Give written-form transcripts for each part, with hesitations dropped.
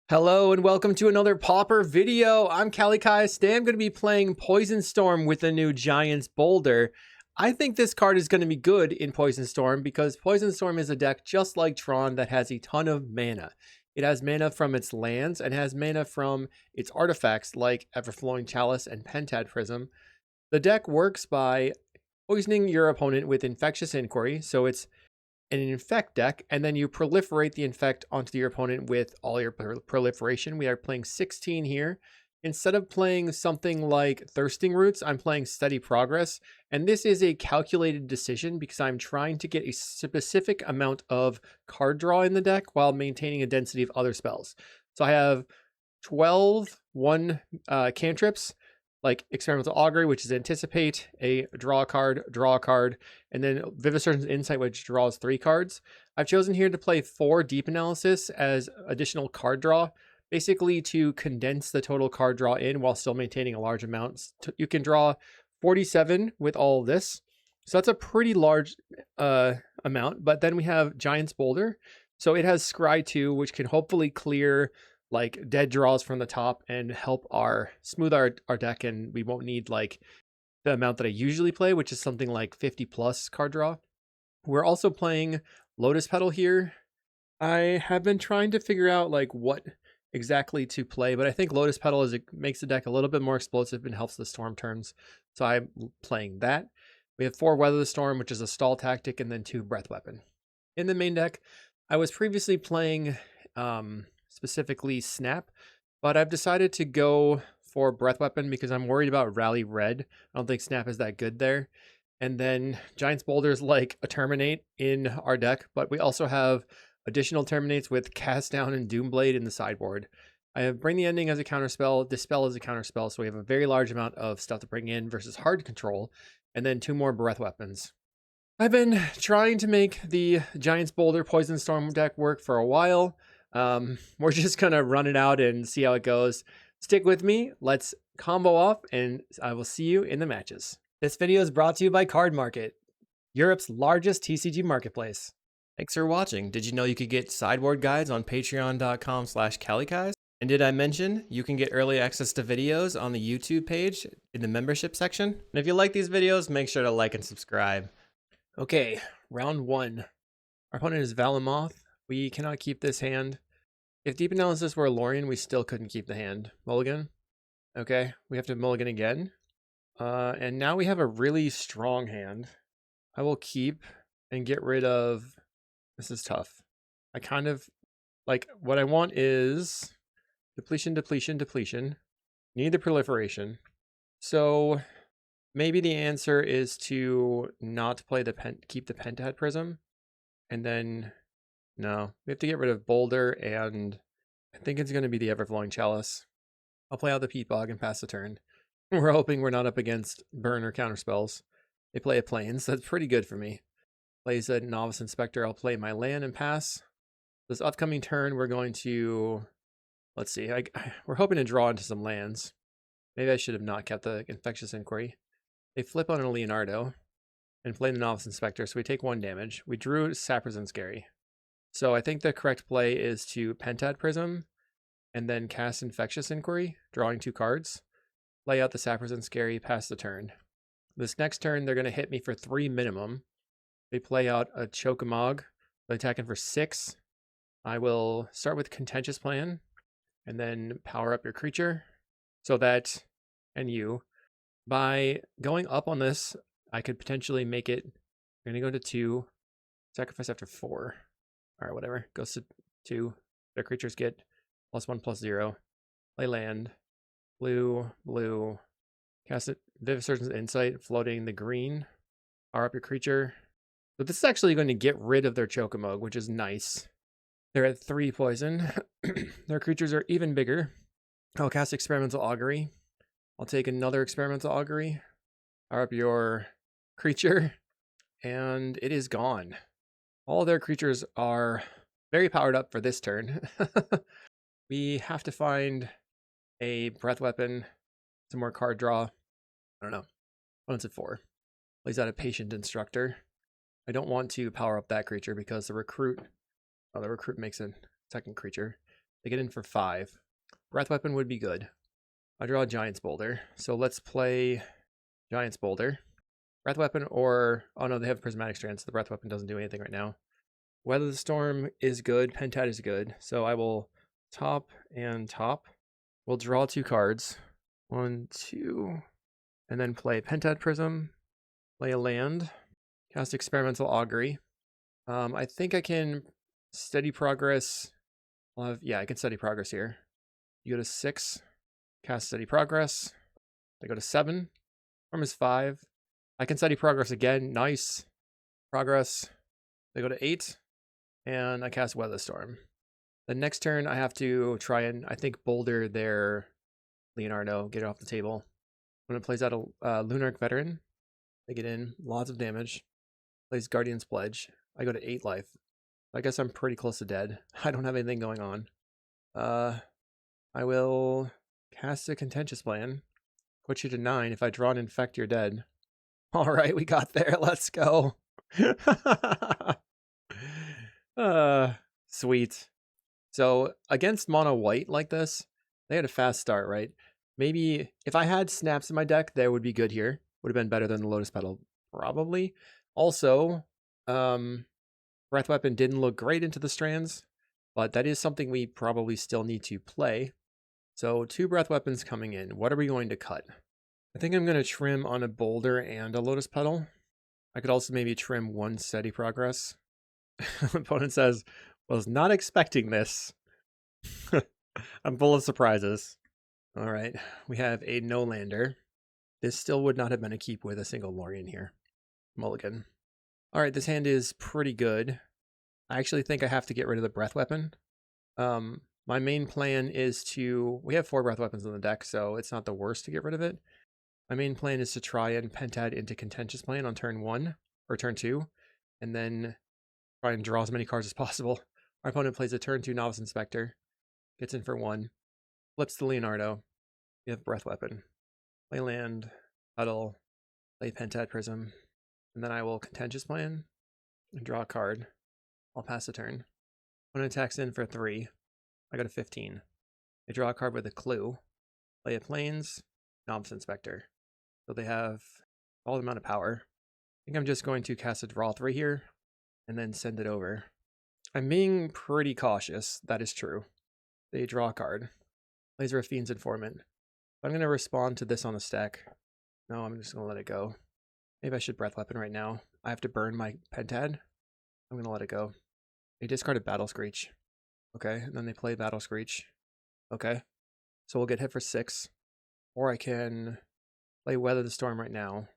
Hello and welcome to another Pauper video. I'm Kalikaiz. Today I'm going to be playing Poison Storm with the new Giant's Boulder. I think this card is going to be good in Poison Storm because Poison Storm is a deck just like Tron that has a ton of mana. It has mana from its lands and has mana from its artifacts like Everflowing Chalice and Pentad Prism. The deck works by poisoning your opponent with Infectious Inquiry, so it's an infect deck, and then you proliferate the infect onto your opponent with all your proliferation. We are playing 16 here. Instead of playing something like Thirsting Roots, I'm playing Steady Progress, and this is a calculated decision because I'm trying to get a specific amount of card draw in the deck while maintaining a density of other spells. So I have 12 cantrips, like Experimental Augury, which is Anticipate, a draw a card, and then Vivisurgent's Insight, which draws 3 cards. I've chosen here to play 4 Deep Analysis as additional card draw, basically to condense the total card draw in while still maintaining a large amount. You can draw 47 with all of this, so that's a pretty large amount. But then we have Giant's Boulder, so it has Scry 2, which can hopefully clear like dead draws from the top and help smooth our deck, and we won't need like the amount that I usually play, which is something like 50 plus card draw. We're also playing Lotus Petal here. I have been trying to figure out like what exactly to play, but I think Lotus Petal makes the deck a little bit more explosive and helps the storm turns, so I'm playing that. We have 4 Weather the Storm, which is a stall tactic, and then 2 Breath Weapon. In the main deck, I was previously playing specifically Snap, but I've decided to go for Breath Weapon because I'm worried about Rally Red. I don't think Snap is that good there. And then Giant's Boulder is like a Terminate in our deck, but we also have additional Terminates with Cast Down and Doomblade in the sideboard. I have Bring the Ending as a counterspell, Dispel as a counterspell, so we have a very large amount of stuff to bring in versus hard control, and then 2 more Breath Weapons. I've been trying to make the Giant's Boulder Poison Storm deck work for a while. We're just gonna run it out and see how it goes. Stick with me, let's combo off, and I will see you in the matches. This video is brought to you by Card Market, Europe's largest TCG marketplace. Thanks for watching. Did you know you could get sideboard guides on patreon.com/Kalikaiz? And did I mention you can get early access to videos on the YouTube page in the membership section? And if you like these videos, make sure to like and subscribe. Okay, round 1. Our opponent is Valamoth. We cannot keep this hand. If Deep Analysis were a Lorien, we still couldn't keep the hand. Mulligan. Okay, we have to mulligan again. And now we have a really strong hand. I will keep and get rid of... This is tough. I kind of... Like, what I want is... Depletion, depletion, depletion. Need the proliferation. So, maybe the answer is to not play keep the Pentad Prism. And then... No, we have to get rid of Boulder, and I think it's going to be the Everflowing Chalice. I'll play out the Peat Bog and pass the turn. We're hoping we're not up against burn or counter spells. They play a Plains. That's pretty good for me. Plays a Novice Inspector. I'll play my land and pass. This upcoming turn, we're going to... Let's see. We're hoping to draw into some lands. Maybe I should have not kept the Infectious Inquiry. They flip on a Leonardo and play the Novice Inspector, so we take 1 damage. We drew Sappers and Scary. So I think the correct play is to Pentad Prism and then cast Infectious Inquiry, drawing 2 cards. Lay out the Sappers and Scary, pass the turn. This next turn, they're going to hit me for 3 minimum. They play out a Chokamog. They're attacking for 6. I will start with Contentious Plan and then power up your creature so that, and you, by going up on this, I could potentially make it, I'm going to go to 2, sacrifice after 4. All right, whatever. Goes to 2. Their creatures get +1/+0. Play land. Blue, blue. Cast it. Vivisurgent's Insight, floating the green. Power up your creature. But this is actually going to get rid of their Chokamog, which is nice. They're at 3 poison. Their creatures are even bigger. I'll cast Experimental Augury. I'll take another Experimental Augury. Power up your creature. And it is gone. All their creatures are very powered up for this turn. We have to find a Breath Weapon, some more card draw. I don't know. Opponent's at 4. Plays out a Patient Instructor. I don't want to power up that creature because the recruit makes a second creature. They get in for 5. Breath Weapon would be good. I draw a Giant's Boulder. So let's play Giant's Boulder. Breath Weapon or... Oh no, they have Prismatic Strand, so the Breath Weapon doesn't do anything right now. Weather the Storm is good. Pentad is good. So I will top and top. We'll draw 2 cards. 1, 2. And then play Pentad Prism. Play a land. Cast Experimental Augury. I think I can steady progress. Yeah, I can steady progress here. You go to 6. Cast Steady Progress. I go to 7. Storm is 5. I can steady progress again. Nice. Progress. They go to 8. And I cast Weather Storm. The next turn, I have to try and, I think, boulder their Leonardo, get it off the table. When it plays out a Lunarch Veteran, they get in, lots of damage. Plays Guardian's Pledge. I go to 8 life. I guess I'm pretty close to dead. I don't have anything going on. I will cast a Contentious Plan. Put you to 9. If I draw an Infect, you're dead. Alright, we got there. Let's go. Sweet. So against mono white like this, they had a fast start, right? Maybe if I had snaps in my deck, that would be good here. Would have been better than the Lotus Petal, probably. Also, Breath Weapon didn't look great into the strands, but that is something we probably still need to play. So 2 Breath Weapons coming in. What are we going to cut? I think I'm going to trim on a Boulder and a Lotus Petal. I could also maybe trim 1 Steady Progress. Opponent says, was not expecting this. I'm full of surprises. All right, we have a no-lander. This still would not have been a keep with a single Lorien here. Mulligan. All right, this hand is pretty good. I actually think I have to get rid of the Breath Weapon. My main plan is to... We have 4 Breath Weapons on the deck, so it's not the worst to get rid of it. My main plan is to try and Pentad into Contentious Plan on turn 1, or turn 2, and then try and draw as many cards as possible. Our opponent plays a turn 2 Novice Inspector, gets in for 1, flips the Leonardo. We have Breath Weapon. Play land, Huddle, play Pentad Prism, and then I will Contentious Plan and draw a card. I'll pass the turn. Opponent attacks in for 3. I go to 15. They draw a card with a clue. Play a Plains, Novice Inspector. So they have all the amount of power. I think I'm just going to cast a draw 3 here and then send it over. I'm being pretty cautious, that is true. They draw a card. Plays Raffine's Informant. I'm going to respond to this on the stack. No, I'm just going to let it go. Maybe I should Breath Weapon right now. I have to burn my Pentad. I'm going to let it go. They discarded Battle Screech. Okay, and then they play Battle Screech. Okay, so we'll get hit for 6. Or I can play Weather the Storm right now.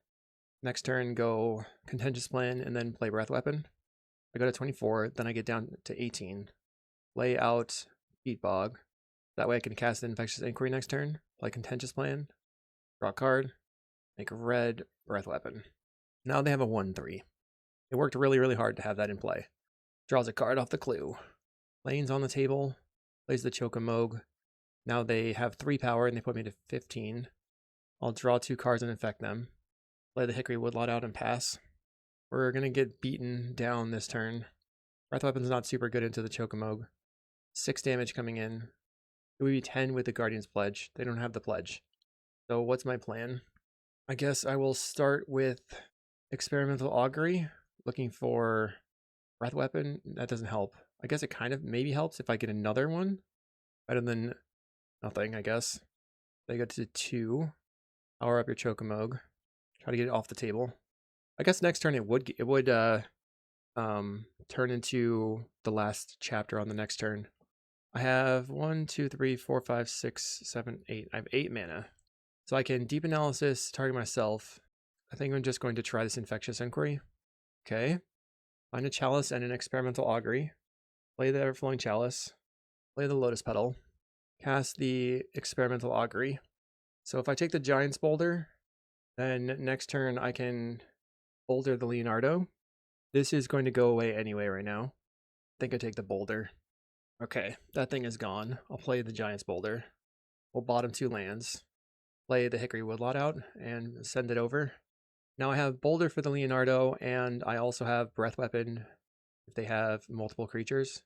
Next turn, go Contentious Plan, and then play Breath Weapon. I go to 24, then I get down to 18. Play out Peat Bog. That way I can cast Infectious Inquiry next turn. Play Contentious Plan. Draw a card. Make a red Breath Weapon. Now they have a 1-3. It worked really, really hard to have that in play. Draws a card off the clue. Plains on the table. Plays the Chokamog. Now they have 3 power and they put me to 15. I'll draw 2 cards and infect them. Play the Hickory Woodlot out and pass. We're going to get beaten down this turn. Breath Weapon's not super good into the Chokamog. 6 damage coming in. It would be 10 with the Guardian's Pledge. They don't have the Pledge. So what's my plan? I guess I will start with Experimental Augury. Looking for Breath Weapon. That doesn't help. I guess it kind of maybe helps if I get another one. Better than nothing, I guess. They go to 2. Power up your Chokamog. Try to get it off the table. I guess next turn it would turn into the last chapter on the next turn. I have 1, 2, 3, 4, 5, 6, 7, 8. I have 8 mana. So I can Deep Analysis, target myself. I think I'm just going to try this Infectious Inquiry. Okay. Find a Chalice and an Experimental Augury. Play the Everflowing Chalice. Play the Lotus Petal. Cast the Experimental Augury. So if I take the Giant's Boulder, then next turn I can Boulder the Leonardo. This is going to go away anyway right now. I think I take the Boulder. Okay, that thing is gone. I'll play the Giant's Boulder. We'll bottom 2 lands. Play the Hickory Woodlot out and send it over. Now I have Boulder for the Leonardo, and I also have Breath Weapon if they have multiple creatures.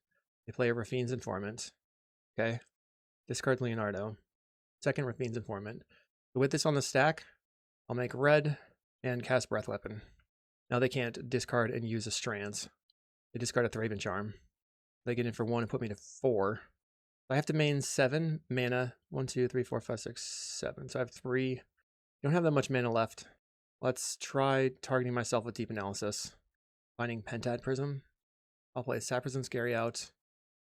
They play a Raffine's Informant. Okay. Discard Leonardo. Second Rafine's Informant. With this on the stack, I'll make red and cast Breath Weapon. Now they can't discard and use a Strands. They discard a Thraben Charm. They get in for 1 and put me to 4. I have to main 7 mana. 1, 2, 3, 4, 5, 6, 7. So I have 3. Don't have that much mana left. Let's try targeting myself with Deep Analysis. Finding Pentad Prism. I'll play Saprison Scary out.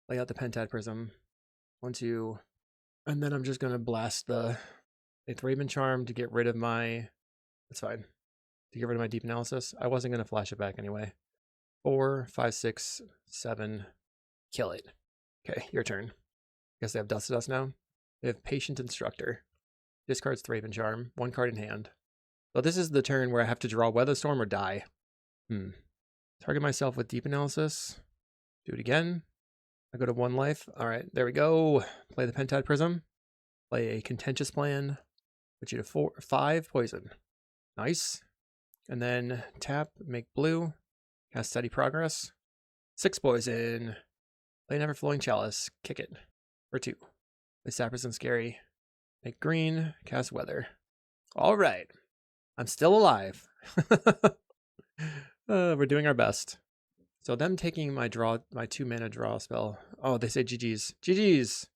Lay out the Pentad Prism. 1, 2. And then I'm just going to blast the Thraben Charm to get rid of my... That's fine. To get rid of my Deep Analysis. I wasn't going to flash it back anyway. 4, 5, 6, 7. Kill it. Okay, your turn. Guess they have Dust to Dust now. They have Patient Instructor. Discards Thraben Charm. 1 card in hand. So this is the turn where I have to draw Weatherstorm or die. Target myself with Deep Analysis. Do it again. I go to 1 life. Alright, there we go. Play the Pentad Prism. Play a Contentious Plan. Put you to 5 poison. Nice. And then tap, make blue. Cast Steady Progress. 6 poison. Play an Everflowing Chalice. Kick it. For 2. Play Saprison Scary. Make green. Cast Weather. Alright. I'm still alive. We're doing our best. So them taking my 2 mana draw spell. Oh, they say GG's. GG's.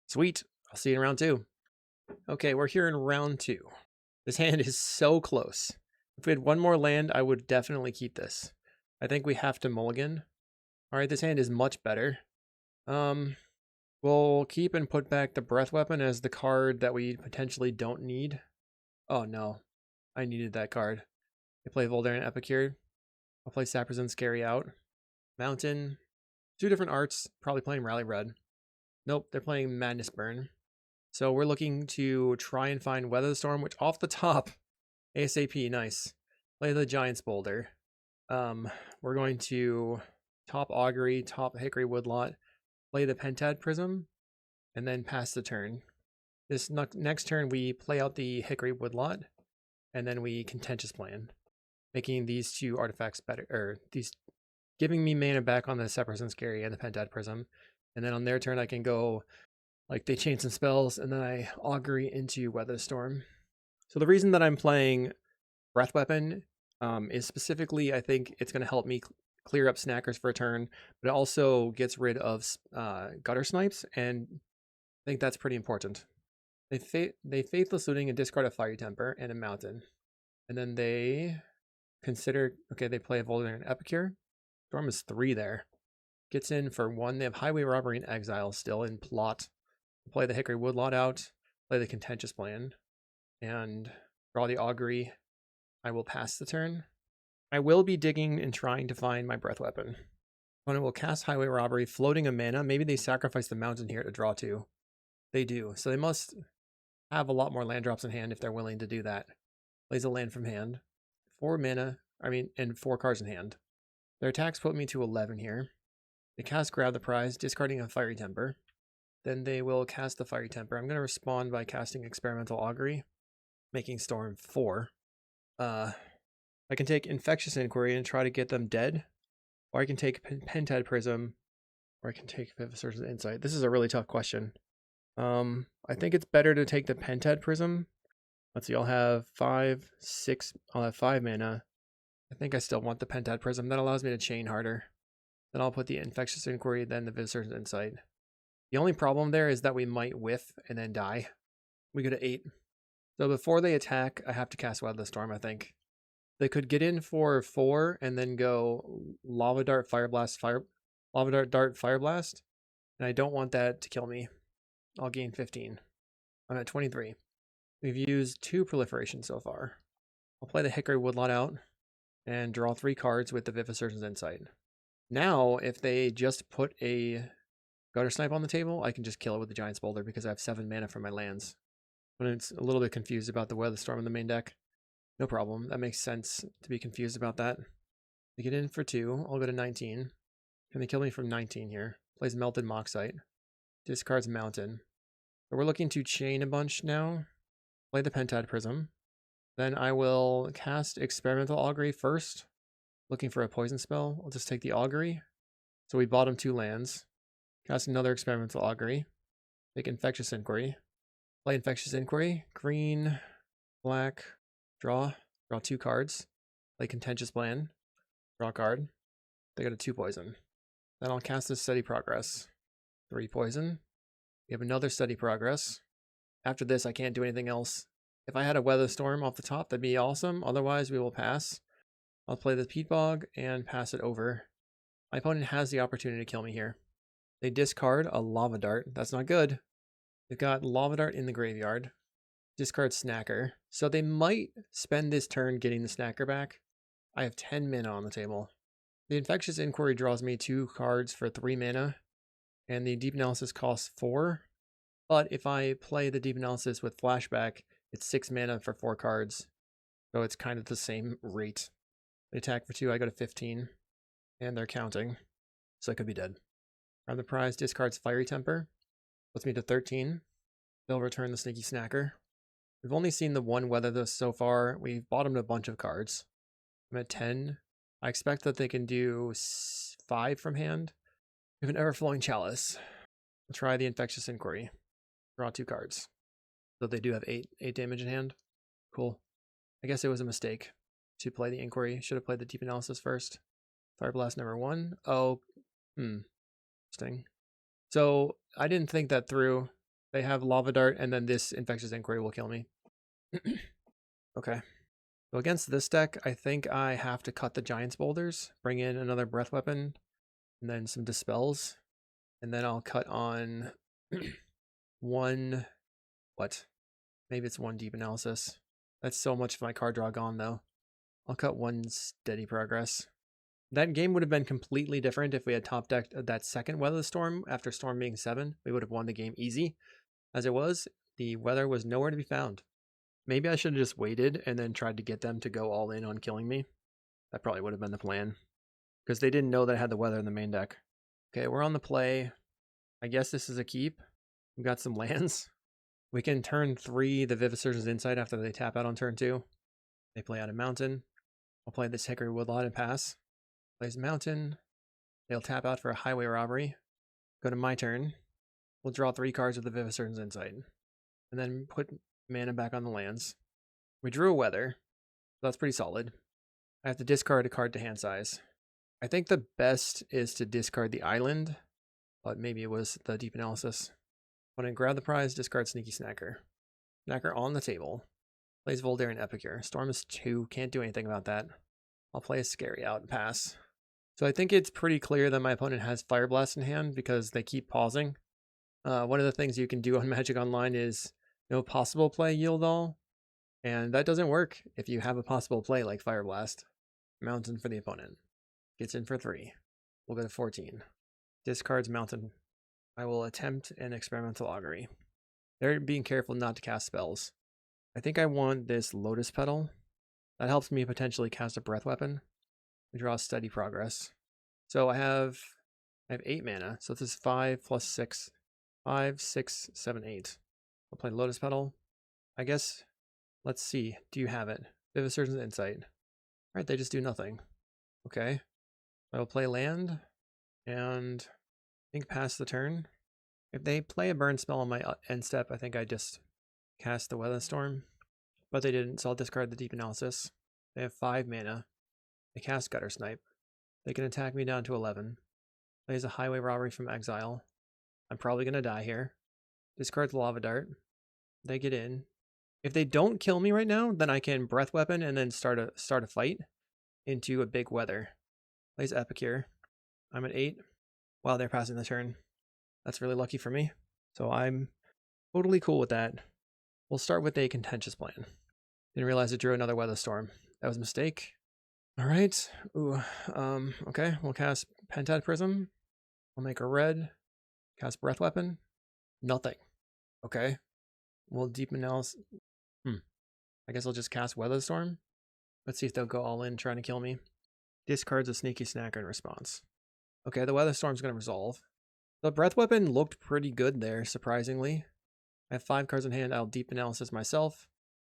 Sweet. I'll see you in round 2. Okay, we're here in round 2. This hand is so close. If we had 1 more land, I would definitely keep this. I think we have to mulligan. Alright, this hand is much better. We'll keep and put back the Breath Weapon as the card that we potentially don't need. Oh no. I needed that card. I play Voldaren Epicure. I'll play Saprison Scary out. Mountain. 2 different arts. Probably playing Rally Red. Nope, they're playing Madness Burn. So we're looking to try and find Weatherstorm, which off the top, ASAP, nice. Play the Giant's Boulder. We're going to top Augury, top Hickory Woodlot, play the Pentad Prism, and then pass the turn. This next turn, we play out the Hickory Woodlot, and then we Contentious Plan, making these 2 artifacts better, or giving me mana back on the Saprison Scary and the Pentad Prism. And then on their turn, I can go, like, they chain some spells, and then I Augury into Weatherstorm. So the reason that I'm playing Breath Weapon is specifically, I think it's going to help me clear up Snackers for a turn, but it also gets rid of Gutter Snipes, and I think that's pretty important. They Faithless Looting and discard a Fiery Temper and a Mountain. And then they consider, okay, they play a Voldaren Epicure. Storm is 3 there. Gets in for 1. They have Highway Robbery and Exile still in plot. Play the Hickory Woodlot out. Play the Contentious Plan. And draw the Augury. I will pass the turn. I will be digging and trying to find my Breath Weapon. Opponent will cast Highway Robbery, floating a mana. Maybe they sacrifice the Mountain here to draw 2. They do. So they must have a lot more land drops in hand if they're willing to do that. Plays a land from hand. 4 mana. And 4 cards in hand. Their attacks put me to 11 here. They cast Grab the Prize, discarding a Fiery Temper. Then they will cast the Fiery Temper. I'm going to respond by casting Experimental Augury, making Storm 4. I can take Infectious Inquiry and try to get them dead. Or I can take Pentad Prism. Or I can take Vivisurgent Insight. This is a really tough question. I think it's better to take the Pentad Prism. Let's see, I'll have 5, 6, I'll have 5 mana. I think I still want the Pentad Prism. That allows me to chain harder. Then I'll put the Infectious Inquiry, then the Vivisurgent Insight. The only problem there is that we might whiff and then die. We go to 8. So before they attack, I have to cast Weatherstorm, I think. They could get in for 4 and then go Lava Dart, Fire Blast, Lava Dart, Fire Blast. And I don't want that to kill me. I'll gain 15. I'm at 23. We've used 2 Proliferation so far. I'll play the Hickory Woodlot out and draw 3 cards with the Vivisurgent Insight. Now, if they just put a Gutter Snipe on the table, I can just kill it with the Giant's Boulder because I have 7 mana from my lands. But it's a little bit confused about the Weatherstorm in the main deck. No problem. That makes sense to be confused about that. They get in for 2. I'll go to 19. Can they kill me from 19 here? Plays Melted Moxite. Discards Mountain. So we're looking to chain a bunch now. Play the Pentad Prism. Then I will cast Experimental Augury first. Looking for a poison spell. I'll just take the Augury. So we bottom 2 lands. Cast another Experimental Augury. Take Infectious Inquiry. Play Infectious Inquiry. Green, black, draw. Draw 2 cards. Play Contentious Plan. Draw a card. They got a 2 poison. Then I'll cast this Steady Progress. 3 poison. We have another Steady Progress. After this, I can't do anything else. If I had a Weather Storm off the top, that'd be awesome. Otherwise, we will pass. I'll play the Peat Bog and pass it over. My opponent has the opportunity to kill me here. They discard a Lava Dart. That's not good. They've got Lava Dart in the graveyard. Discard Snacker. So they might spend this turn getting the Snacker back. I have 10 mana on the table. The Infectious Inquiry draws me 2 cards for 3 mana. And the Deep Analysis costs 4. But if I play the Deep Analysis with Flashback, it's 6 mana for 4 cards. So it's kind of the same rate. They attack for 2, I go to 15. And they're counting. So I could be dead. Grab the prize, discards Fiery Temper. Puts me to 13. They'll return the Sneaky Snacker. We've only seen the one weather this so far. We've bottomed a bunch of cards. I'm at 10. I expect that they can do 5 from hand. We have an Everflowing Chalice. We'll try the Infectious Inquiry. Draw 2 cards. So they do have 8 damage in hand. Cool. I guess it was a mistake to play the Inquiry. Should have played the Deep Analysis first. Fire Blast number 1. Oh, interesting. So I didn't think that through. They have Lava Dart, and then this Infectious Inquiry will kill me. Okay. So against this deck, I think I have to cut the Giant's Boulders, bring in another Breath Weapon, and then some Dispels. And then I'll cut on one... What? Maybe it's 1 Deep Analysis. That's so much of my card draw gone, though. I'll cut 1 Steady Progress. That game would have been completely different if we had top decked that second Weather Storm after Storm being 7. We would have won the game easy. As it was, the weather was nowhere to be found. Maybe I should have just waited and then tried to get them to go all in on killing me. That probably would have been the plan. Because they didn't know that I had the weather in the main deck. Okay, we're on the play. I guess this is a keep. We've got some lands. We can turn 3 the Vivisurgeon's Insight after they tap out on turn 2. They play out a mountain. I'll play this Hickory Woodlot and pass. Plays mountain. They'll tap out for a Highway Robbery. Go to my turn. We'll draw 3 cards with the Vivisurgeon's Insight. And then put mana back on the lands. We drew a weather. So that's pretty solid. I have to discard a card to hand size. I think the best is to discard the island. But maybe it was the Deep Analysis. When I grab the prize, discard Sneaky Snacker. Snacker on the table. Plays Voldaren Epicure. Storm is 2. Can't do anything about that. I'll play a Scary out and pass. So I think it's pretty clear that my opponent has Fire Blast in hand because they keep pausing. One of the things you can do on Magic Online is no possible play yield all. And that doesn't work if you have a possible play like Fire Blast. Mountain for the opponent. Gets in for 3. We'll go to 14. Discards Mountain. I will attempt an Experimental Augury. They're being careful not to cast spells. I think I want this Lotus Petal. That helps me potentially cast a Breath Weapon. We draw Steady Progress. So I have 8 mana. So this is 5 plus 6. 5, 6, 7, 8. I'll play Lotus Petal. I guess, let's see. Do you have it? Vivisurgeon's Insight. Alright, they just do nothing. Okay. I will play land. And I think pass the turn. If they play a burn spell on my end step, I think I just cast the Weather Storm. But they didn't, so I'll discard the Deep Analysis. They have 5 mana. They cast Gutter Snipe. They can attack me down to 11. Plays a Highway Robbery from exile. I'm probably going to die here. Discards Lava Dart. They get in. If they don't kill me right now, then I can Breath Weapon and then start a fight into a big weather. Plays Epicure. I'm at 8. Wow, they're passing the turn. That's really lucky for me. So I'm totally cool with that. We'll start with a Contentious Plan. Didn't realize it drew another Weather Storm. That was a mistake. All right. Ooh. Okay, we'll cast Pentad Prism. I'll make a red. Cast Breath Weapon. Nothing. Okay. We'll Deep Analysis. I guess I'll just cast Weather Storm. Let's see if they'll go all in trying to kill me. Discards a Sneaky Snacker in response. Okay, the Weather Storm's going to resolve. The Breath Weapon looked pretty good there, surprisingly. I have 5 cards in hand. I'll Deep Analysis myself.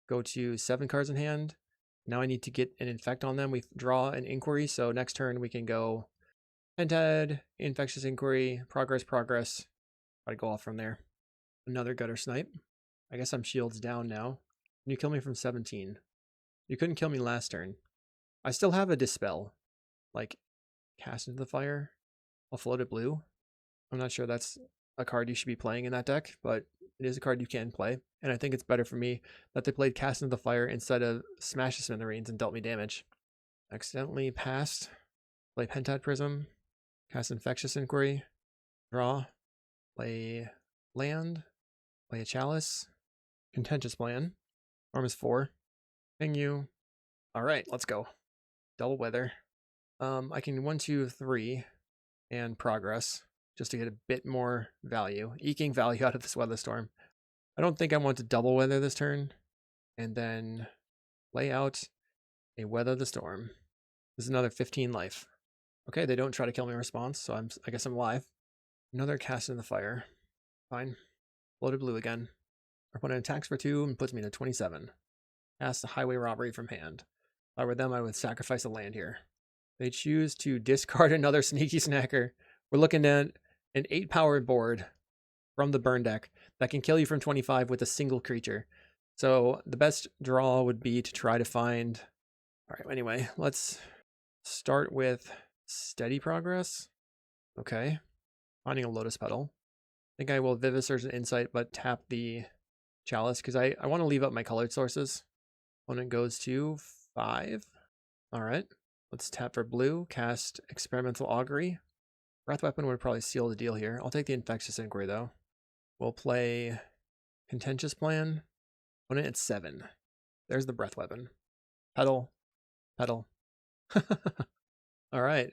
Go to 7 cards in hand. Now I need to get an Infect on them. We draw an Inquiry, so next turn we can go Pentad, Infectious Inquiry, Progress. Try to go off from there. Another gutter snipe. I guess I'm shields down now. You kill me from 17. You couldn't kill me last turn. I still have a dispel. Like, cast into the fire. I'll float it blue. I'm not sure that's a card you should be playing in that deck, but it is a card you can play. And I think it's better for me that they played cast into the fire instead of smash the smithereens and dealt me damage. Accidentally passed. Play Pentad Prism. Cast Infectious Inquiry. Draw. Play land. Play a Chalice. Contentious Plan. Arm is 4. Hang you. Alright, let's go. Double Weather. I can 1, 2, 3 and progress just to get a bit more value. Eking value out of this Weather Storm. I don't think I want to double weather this turn. And then lay out a Weather the Storm. This is another 15 life. Okay, they don't try to kill me in response, so I guess I'm alive. Another cast in the fire. Fine. Floated blue again. Our opponent attacks for 2 and puts me to 27. Cast the Highway Robbery from hand. If I were them, I would sacrifice a land here. They choose to discard another Sneaky Snacker. We're looking at an 8-power board from the burn deck that can kill you from 25 with a single creature. So the best draw would be to try to find... Alright, anyway, let's start with Steady Progress. Okay. Finding a Lotus Petal. I think I will Vivisurgent Insight, but tap the Chalice, because I want to leave up my colored sources. Opponent goes to 5. Alright. Let's tap for blue, cast Experimental Augury. Breath Weapon would probably seal the deal here. I'll take the Infectious Inquiry, though. We'll play Contentious Plan. Opponent at 7. There's the Breath Weapon. Petal. Petal. Alright.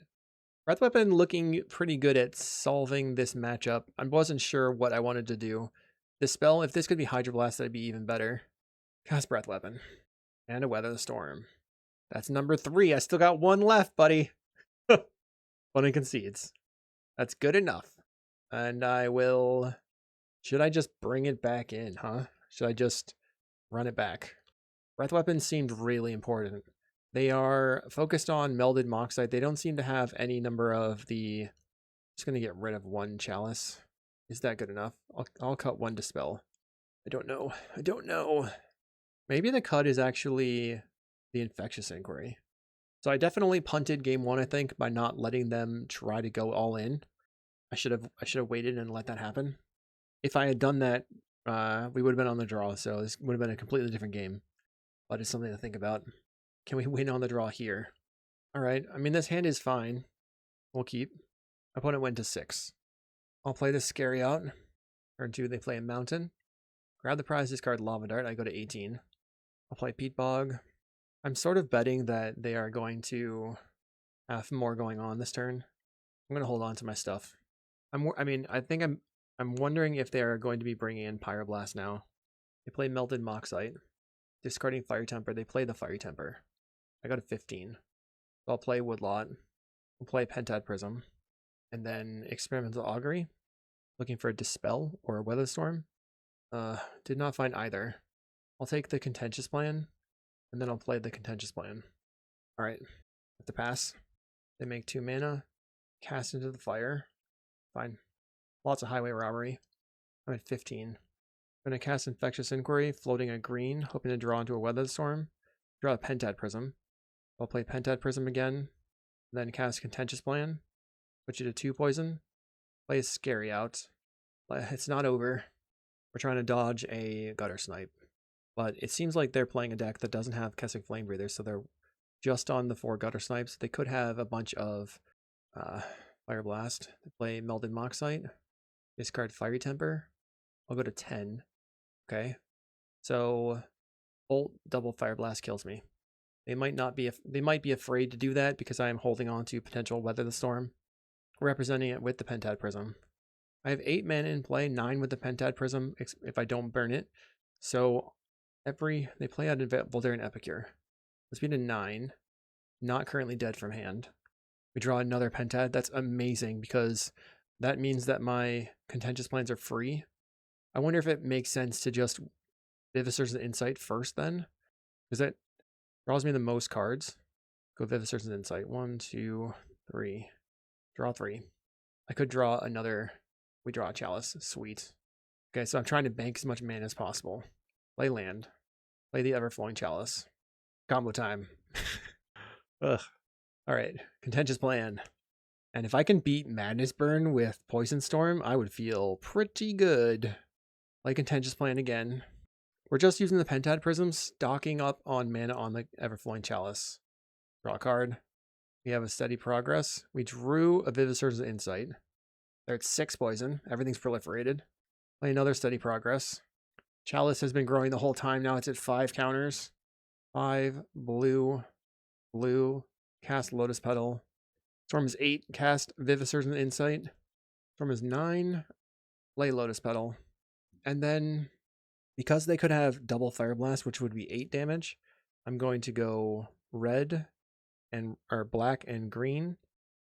Breath Weapon looking pretty good at solving this matchup. I wasn't sure what I wanted to do. This spell, if this could be Hydroblast, that'd be even better. Cast Breath Weapon. And a Weather the Storm. That's number 3. I still got 1 left, buddy. Opponent concedes. That's good enough. And I will... Should I just bring it back in, huh? Should I just run it back? Breath Weapon seemed really important. They are focused on Melded Moxite. They don't seem to have any number of the... I'm just going to get rid of 1 Chalice. Is that good enough? I'll cut 1 Dispel. I don't know. I don't know. Maybe the cut is actually the Infectious Inquiry. So I definitely punted game 1, I think, by not letting them try to go all in. I should have waited and let that happen. If I had done that, we would have been on the draw, so this would have been a completely different game. But it's something to think about. Can we win on the draw here? Alright, I mean, this hand is fine. We'll keep. Opponent went to 6. I'll play this Scary out. Turn 2, they play a Mountain. Grab the prize, discard Lava Dart. I go to 18. I'll play Peat Bog. I'm sort of betting that they are going to have more going on this turn. I'm going to hold on to my stuff. I think I'm wondering if they are going to be bringing in Pyroblast now. They play Melted Moxite. Discarding Fire Temper. They play the Fire Temper. I got a 15. So I'll play Woodlot. We'll play Pentad Prism. And then Experimental Augury. Looking for a Dispel or a Weather Storm. Did not find either. I'll take the Contentious Plan. And then I'll play the Contentious Plan. Alright. Have to pass. They make 2 mana. Cast into the fire. Fine. Lots of Highway Robbery. I'm at 15. I'm going to cast Infectious Inquiry, floating a green, hoping to draw into a Weather Storm. Draw a Pentad Prism. I'll play Pentad Prism again. Then cast Contentious Plan. Put you to 2 poison. Play a Scary out. It's not over. We're trying to dodge a Gutter Snipe. But it seems like they're playing a deck that doesn't have Kessig Flame Breather, so they're just on the 4 Gutter Snipes. They could have a bunch of Fire Blast. They play Melded Moxite. Discard Fiery Temper. I'll go to 10. Okay. So Bolt double Fire Blast kills me. They might be afraid to do that because I am holding on to potential Weather the Storm, representing it with the Pentad Prism. I have 8 mana in play, 9 with the Pentad Prism if I don't burn it. So they play out Voldaren Epicure. Let's be to 9. Not currently dead from hand. We draw another Pentad. That's amazing because that means that my Contentious Plans are free. I wonder if it makes sense to just Vivisurgent Insight first then, because that draws me the most cards. Go Vivisurgent Insight. 1, 2, 3. Draw 3. I could draw another. We draw a Chalice. Sweet. Okay, so I'm trying to bank as much mana as possible. Play land. Play the Everflowing Chalice. Combo time. Ugh. Alright, contentious plan. And if I can beat Madness Burn with Poison Storm, I would feel pretty good. Play contentious plan again. We're just using the Pentad Prism, stocking up on mana on the Everflowing Chalice. Draw a card. We have a steady progress. We drew a Vivisurgent Insight. They're at 6 poison. Everything's proliferated. Play another steady progress. Chalice has been growing the whole time. Now it's at 5 counters. 5, blue, blue, cast Lotus Petal. Storm is 8, cast Vivisurgent Insight. Storm is 9, play Lotus Petal. And then, because they could have double Fire Blast, which would be 8 damage, I'm going to go red and or black and green.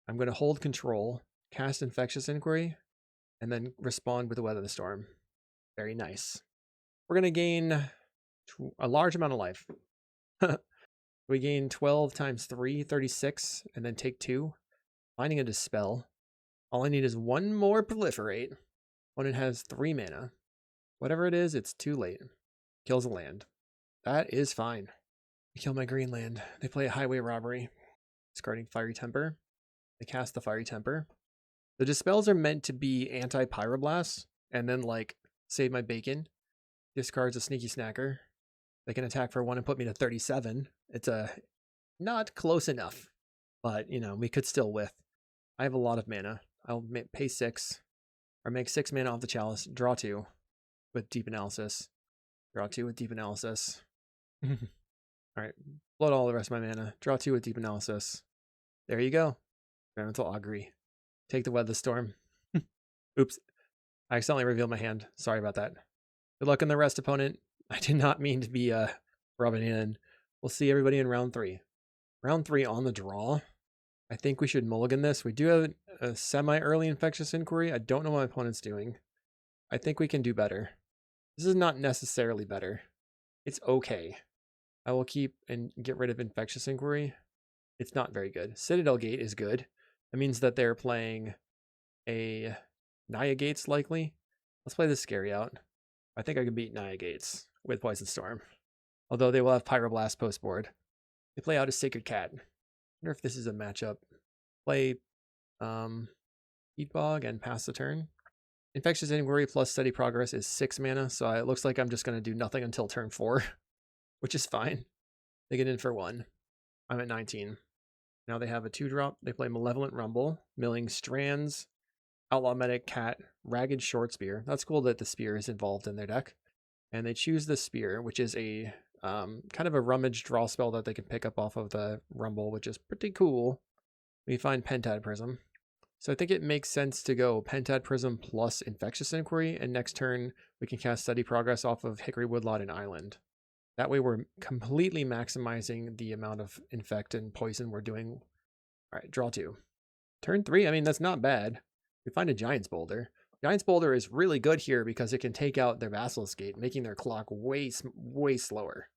I'm going to hold control, cast Infectious Inquiry, and then respond with the Weather the Storm. Very nice. We're going to gain a large amount of life. We gain 12 times 3, 36, and then take 2. Finding a Dispel. All I need is 1 more Proliferate. When it has 3 mana. Whatever it is, it's too late. Kills a land. That is fine. I kill my green land. They play a Highway Robbery. Discarding Fiery Temper. They cast the Fiery Temper. The Dispels are meant to be anti-Pyroblast, and then, like, save my bacon. Discards a Sneaky Snacker. They can attack for 1 and put me to 37. It's not close enough, but, you know, we could still whiff. I have a lot of mana. I'll pay 6, or make 6 mana off the Chalice. Draw 2 with Deep Analysis. Draw 2 with Deep Analysis. Alright, float all the rest of my mana. Draw 2 with Deep Analysis. There you go. Experimental Augury. Take the Weather Storm. Oops. I accidentally revealed my hand. Sorry about that. Good luck in the rest, opponent. I did not mean to be rubbing it in. We'll see everybody in round 3. Round 3 on the draw. I think we should mulligan this. We do have a semi-early Infectious Inquiry. I don't know what my opponent's doing. I think we can do better. This is not necessarily better. It's okay. I will keep and get rid of Infectious Inquiry. It's not very good. Citadel Gate is good. That means that they're playing a Naya Gates likely. Let's play this scary out. I think I can beat Naya Gates with Poison Storm. Although they will have Pyroblast post board. They play out a Sacred Cat. I wonder if this is a matchup. Play Heat Bog and pass the turn. Infectious Inquiry plus Steady Progress is 6 mana, so it looks like I'm just going to do nothing until turn 4, which is fine. They get in for 1. I'm at 19. Now they have a 2-drop. They play Malevolent Rumble, Milling Strands, Outlaw Medic, Cat, Ragged Short Spear. That's cool that the Spear is involved in their deck. And they choose the Spear, which is a kind of a rummage draw spell that they can pick up off of the Rumble, which is pretty cool. We find Pentad Prism. So I think it makes sense to go Pentad Prism plus Infectious Inquiry, and next turn we can cast Steady Progress off of Hickory Woodlot and Island. That way we're completely maximizing the amount of Infect and Poison we're doing. Alright, draw 2. Turn 3, I mean, that's not bad. We find a Giant's Boulder. Giant's Boulder is really good here because it can take out their Basilisk Gate, making their clock way slower.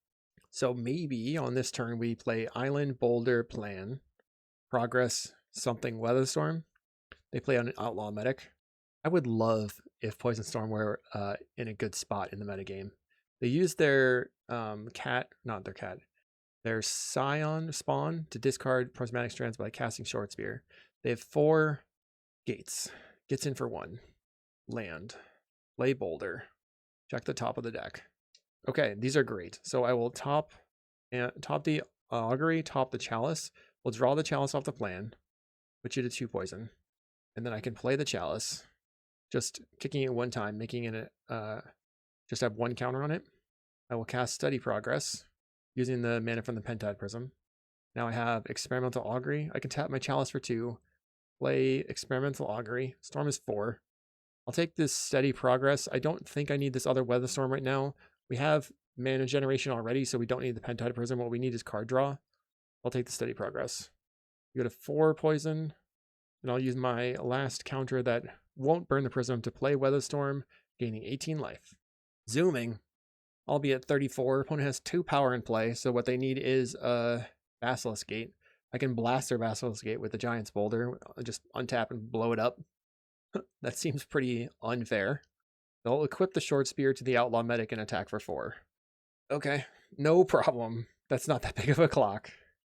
So maybe on this turn we play Island, Boulder, Plan, Progress, something, Weatherstorm. They play on an Outlaw Medic. I would love if Poison Storm were in a good spot in the metagame. They use their their Scion spawn to discard Prismatic Strands by casting Short Spear. They have 4 gates. Gets in for 1. Land. Play Boulder. Check the top of the deck. Okay, these are great. So I will top the Augury, top the Chalice. We'll draw the Chalice off the plan. Put you to 2 poison. And then I can play the Chalice. Just kicking it 1 time, making it just have 1 counter on it. I will cast Steady Progress using the mana from the Pentad Prism. Now I have Experimental Augury. I can tap my Chalice for 2. Play Experimental Augury. Storm is 4. I'll take this Steady Progress. I don't think I need this other Weather Storm right now. We have mana generation already, so we don't need the Pentad Prism. What we need is card draw. I'll take the Steady Progress. You go to 4 poison, and I'll use my last counter that won't burn the Prism to play Weather Storm, gaining 18 life. Zooming. I'll be at 34. Opponent has 2 power in play, so what they need is a Basilisk Gate. I can blast their Basilisk Gate with the Giant's Boulder. I'll just untap and blow it up. That seems pretty unfair. They'll equip the short spear to the outlaw medic and attack for 4. Okay, no problem. That's not that big of a clock.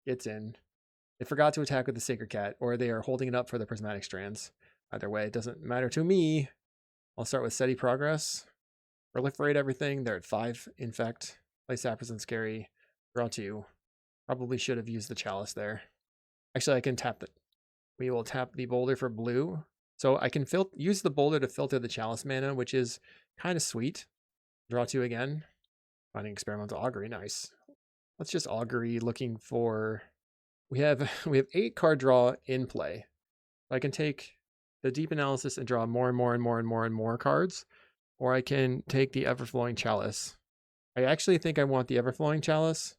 It's in. They forgot to attack with the Sacred Cat, or they are holding it up for the prismatic strands. Either way, it doesn't matter to me. I'll start with steady progress. Proliferate everything. They're at 5. Infect. Play Sappers and Scary. Draw 2. Probably should have used the Chalice there. Actually, I can tap it. We will tap the Boulder for blue. So I can use the Boulder to filter the Chalice mana, which is kind of sweet. Draw 2 again. Finding Experimental Augury. Nice. Let's just Augury looking for... We have 8 card draw in play. I can take the Deep Analysis and draw more and more and more and more and more cards. Or I can take the Everflowing Chalice. I actually think I want the Everflowing Chalice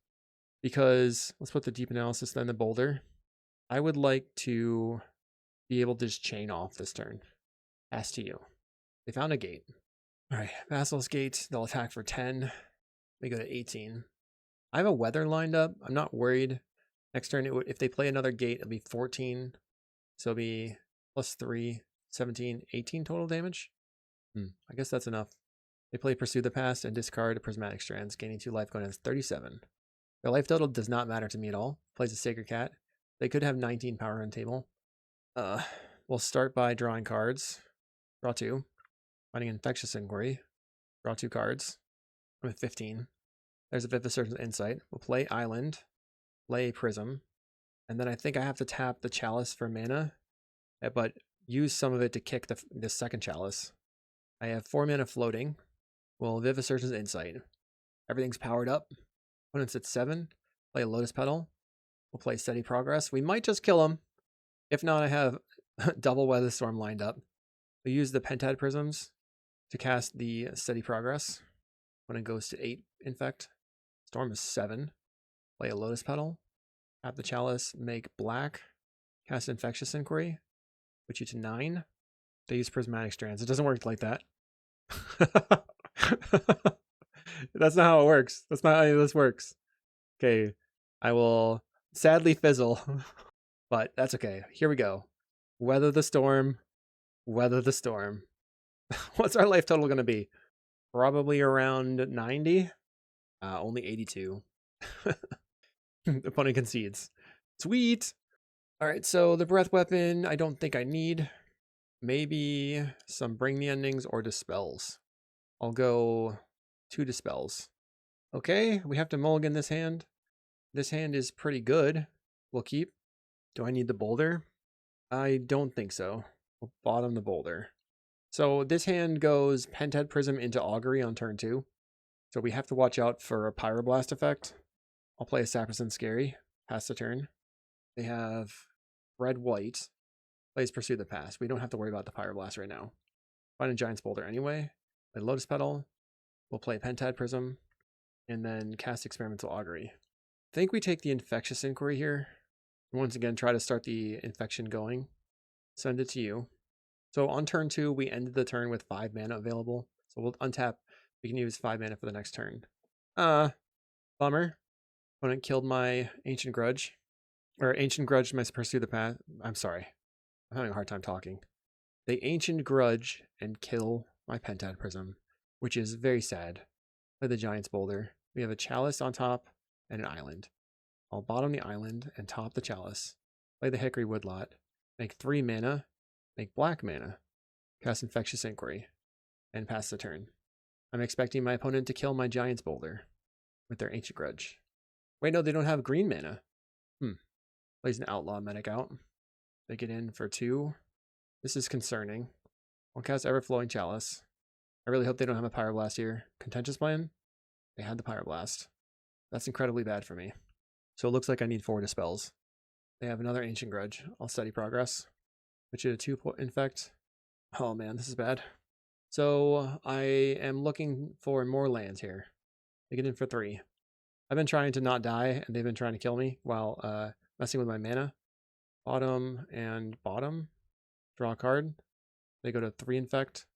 because let's put the Deep Analysis then the Boulder. I would like to be able to just chain off this turn. Pass to you. They found a gate. All right, Vassal's Gate. They'll attack for 10. They go to 18. I have a Weather lined up. I'm not worried. Next turn, if they play another gate, it'll be 14. So it'll be plus 3, 17, 18 total damage. I guess that's enough. They play Pursue the Past and discard Prismatic Strands, gaining 2 life, going to 37. Their life total does not matter to me at all. Plays a Sacred Cat. They could have 19 power on table. We'll start by drawing cards. Draw 2. Finding Infectious Inquiry. Draw 2 cards. I'm at 15. There's a Vivisurgent Insight. We'll play Island. Play Prism. And then I think I have to tap the Chalice for mana, but use some of it to kick the second Chalice. I have 4 mana floating. Well, Vivisurgent's Insight. Everything's powered up. Opponent's at 7. Play a Lotus Petal. We'll play Steady Progress. We might just kill him. If not, I have double Weather Storm lined up. We use the Pentad Prisms to cast the Steady Progress. When it goes to 8 Infect. Storm is 7. Play a Lotus Petal. Tap the Chalice. Make black. Cast Infectious Inquiry. Put you to 9. They use Prismatic Strands. It doesn't work like that. That's not how it works. That's not how this works. Okay. I will sadly fizzle. But that's okay. Here we go. Weather the storm. Weather the storm. What's our life total going to be? Probably around 90. Only 82. Opponent concedes. Sweet. All right, so the breath weapon, I don't think I need. Maybe some Bring the Endings or Dispels. I'll go 2 Dispels. Okay, we have to mulligan this hand. This hand is pretty good. We'll keep. Do I need the Boulder? I don't think so. We'll bottom the Boulder. So this hand goes Pentad Prism into Augury on turn 2. So we have to watch out for a Pyroblast effect. I'll play a Sappers and Scary. Pass the turn. They have red-white. Plays Pursue the Past. We don't have to worry about the Pyroblast right now. Find a Giant's Boulder anyway. Play Lotus Petal. We'll play Pentad Prism. And then cast Experimental Augury. I think we take the Infectious Inquiry here. Once again, try to start the infection going. Send it to you. So on turn 2, we ended the turn with 5 mana available. So we'll untap. We can use 5 mana for the next turn. Bummer. Opponent killed my Ancient Grudge. Or Ancient Grudge my Pursue the Path. I'm sorry. I'm having a hard time talking. They Ancient Grudge and kill my Pentad Prism, which is very sad. Play the Giant's Boulder. We have a Chalice on top and an Island. I'll bottom the Island and top the Chalice. Play the Hickory Woodlot. Make 3 mana. Make black mana. Cast Infectious Inquiry. And pass the turn. I'm expecting my opponent to kill my Giant's Boulder with their Ancient Grudge. Wait, no, they don't have green mana. Plays an Outlaw Medic out. They get in for 2. This is concerning. I'll cast Everflowing Chalice. I really hope they don't have a Pyroblast here. Contentious plan? They had the Pyroblast. That's incredibly bad for me. So it looks like I need 4 Dispels. They have another Ancient Grudge. I'll Steady Progress. Put you to 2 Infect. Oh man, this is bad. So I am looking for more lands here. They get in for 3. I've been trying to not die, and they've been trying to kill me while messing with my mana. Bottom and bottom. Draw a card. They go to 3 Infect.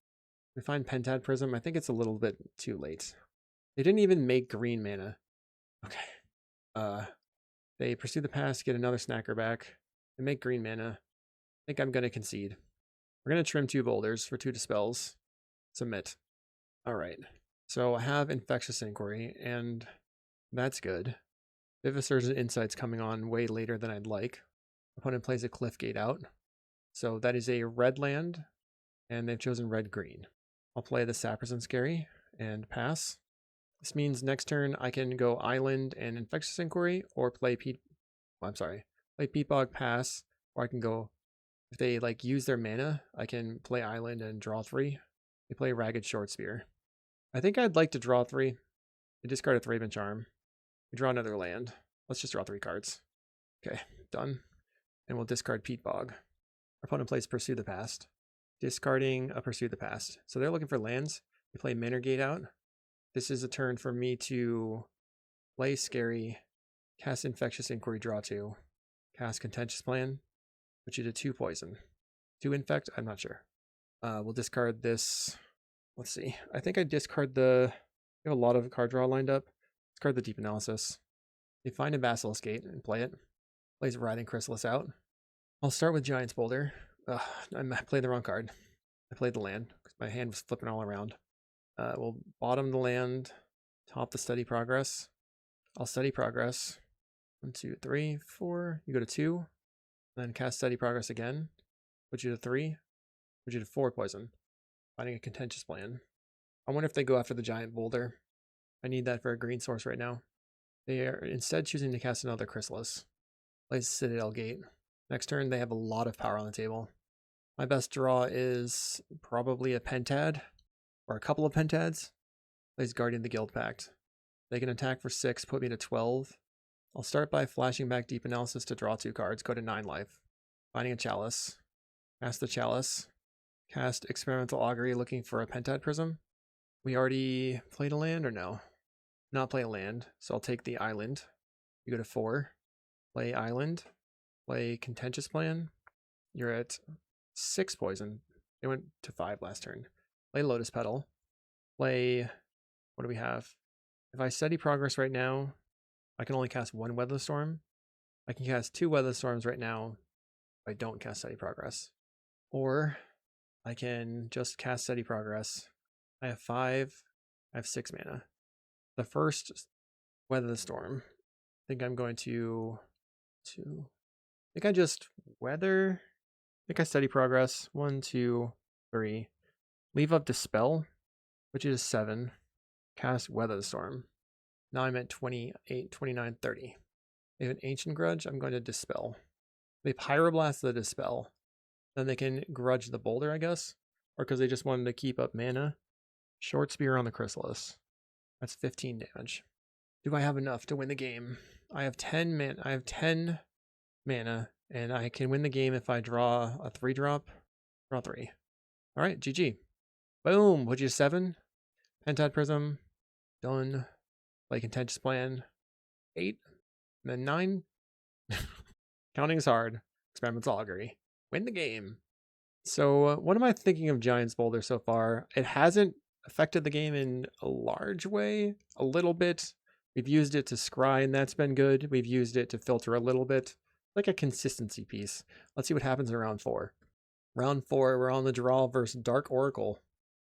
We find Pentad Prism. I think it's a little bit too late. They didn't even make green mana. Okay. They Pursue the Past, get another Snacker back. They make green mana. I think I'm going to concede. We're going to trim 2 Boulders for 2 Dispels. Submit. All right. So I have Infectious Inquiry, and that's good. Vivisuron Insight's coming on way later than I'd like. Opponent plays a Cliff Gate out. So that is a red land, and they've chosen red-green. I'll play the Sappers and Scary and pass. This means next turn I can go Island and Infectious Inquiry, or play play Peat Bog, pass, or I can go, if they like use their mana, I can play Island and draw 3. They play Ragged Short Spear. I think I'd like to draw 3. They discard a Thraben Charm. We draw another land. Let's just draw 3 cards. Okay, done. And we'll discard Peat Bog. Our opponent plays Pursue the Past. Discarding a Pursue the Past. So they're looking for lands. They play Manor Gate out. This is a turn for me to play Scary, cast Infectious Inquiry, draw 2, cast Contentious Plan, put you to 2 poison. 2 infect? I'm not sure. We'll discard this. Let's see. I think I discard the... We have a lot of card draw lined up. Discard the Deep Analysis. They find a Basilisk Gate and play it. Plays Writhing Chrysalis out. I'll start with Giant's Boulder. I played the wrong card. I played the land because my hand was flipping all around. We'll bottom the land, top the Steady Progress. I'll Steady Progress. 1, 2, 3, 4. You go to 2. Then cast Steady Progress again. Put you to 3. Put you to 4 poison. Finding a Contentious Plan. I wonder if they go after the Giant Boulder. I need that for a green source right now. They are instead choosing to cast another Chrysalis. Plays Citadel Gate. Next turn, they have a lot of power on the table. My best draw is probably a Pentad, or a couple of Pentads. Plays Guardian of the Guild Pact. They can attack for 6, put me to 12. I'll start by flashing back Deep Analysis to draw 2 cards, go to 9 life. Finding a Chalice. Cast the Chalice. Cast Experimental Augury looking for a Pentad Prism. We already played a land or no? Not play a land, so I'll take the Island. You go to 4. Play Island. Play Contentious Plan. You're at 6 poison. They went to 5 last turn. Play Lotus Petal. Play... What do we have? If I Steady Progress right now, I can only cast 1 Weather Storm. I can cast 2 Weather Storms right now if I don't cast Steady Progress. Or I can just cast Steady Progress. I have 5. I have 6 mana. The first Weather the Storm. I think I'm going to... I think I just Weather... I think I Steady Progress. 1, 2, 3. Leave up Dispel, which is 7. Cast Weather the Storm. Now I'm at 28, 29, 30. They have an Ancient Grudge. I'm going to Dispel. They Pyroblast the Dispel. Then they can Grudge the Boulder, I guess. Or because they just wanted to keep up mana. Short Spear on the Chrysalis. That's 15 damage. Do I have enough to win the game? I have 10 mana. I have 10 mana, and I can win the game if I draw a 3-drop. Draw 3. All right, GG. Boom. Put you 7. Pentad Prism. Done. Play Contentious Plan. 8. And then 9. Counting is hard. Experimental Augury. Win the game. So what am I thinking of Giant's Boulder so far? It hasn't affected the game in a large way. A little bit. We've used it to scry, and that's been good. We've used it to filter a little bit. Like a consistency piece. Let's see what happens in round 4. Round 4, we're on the draw versus Dark Oracle.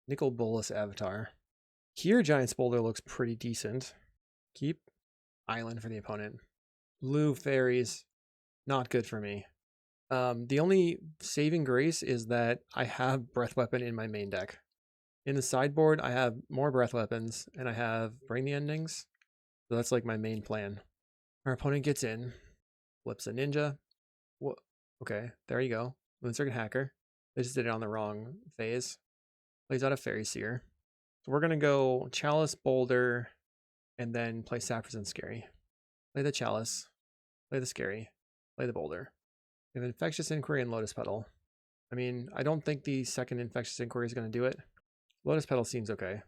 Nicol Bolas Avatar. Here, Giant's Boulder looks pretty decent. Keep Island for the opponent. Blue Fairies, not good for me. The only saving grace is that I have Breath Weapon in my main deck. In the sideboard, I have more Breath Weapons, and I have Bring the Endings. So that's like my main plan. Our opponent gets in, flips a Ninja. Okay, there you go. Moonscircuit Hacker. They just did it on the wrong phase. Plays out a Fairy Seer. So we're going to go Chalice, Boulder, and then play Sappers and Scary. Play the Chalice, play the Scary, play the Boulder. We have Infectious Inquiry and Lotus Petal. I mean, I don't think the second Infectious Inquiry is going to do it. Lotus Petal seems okay.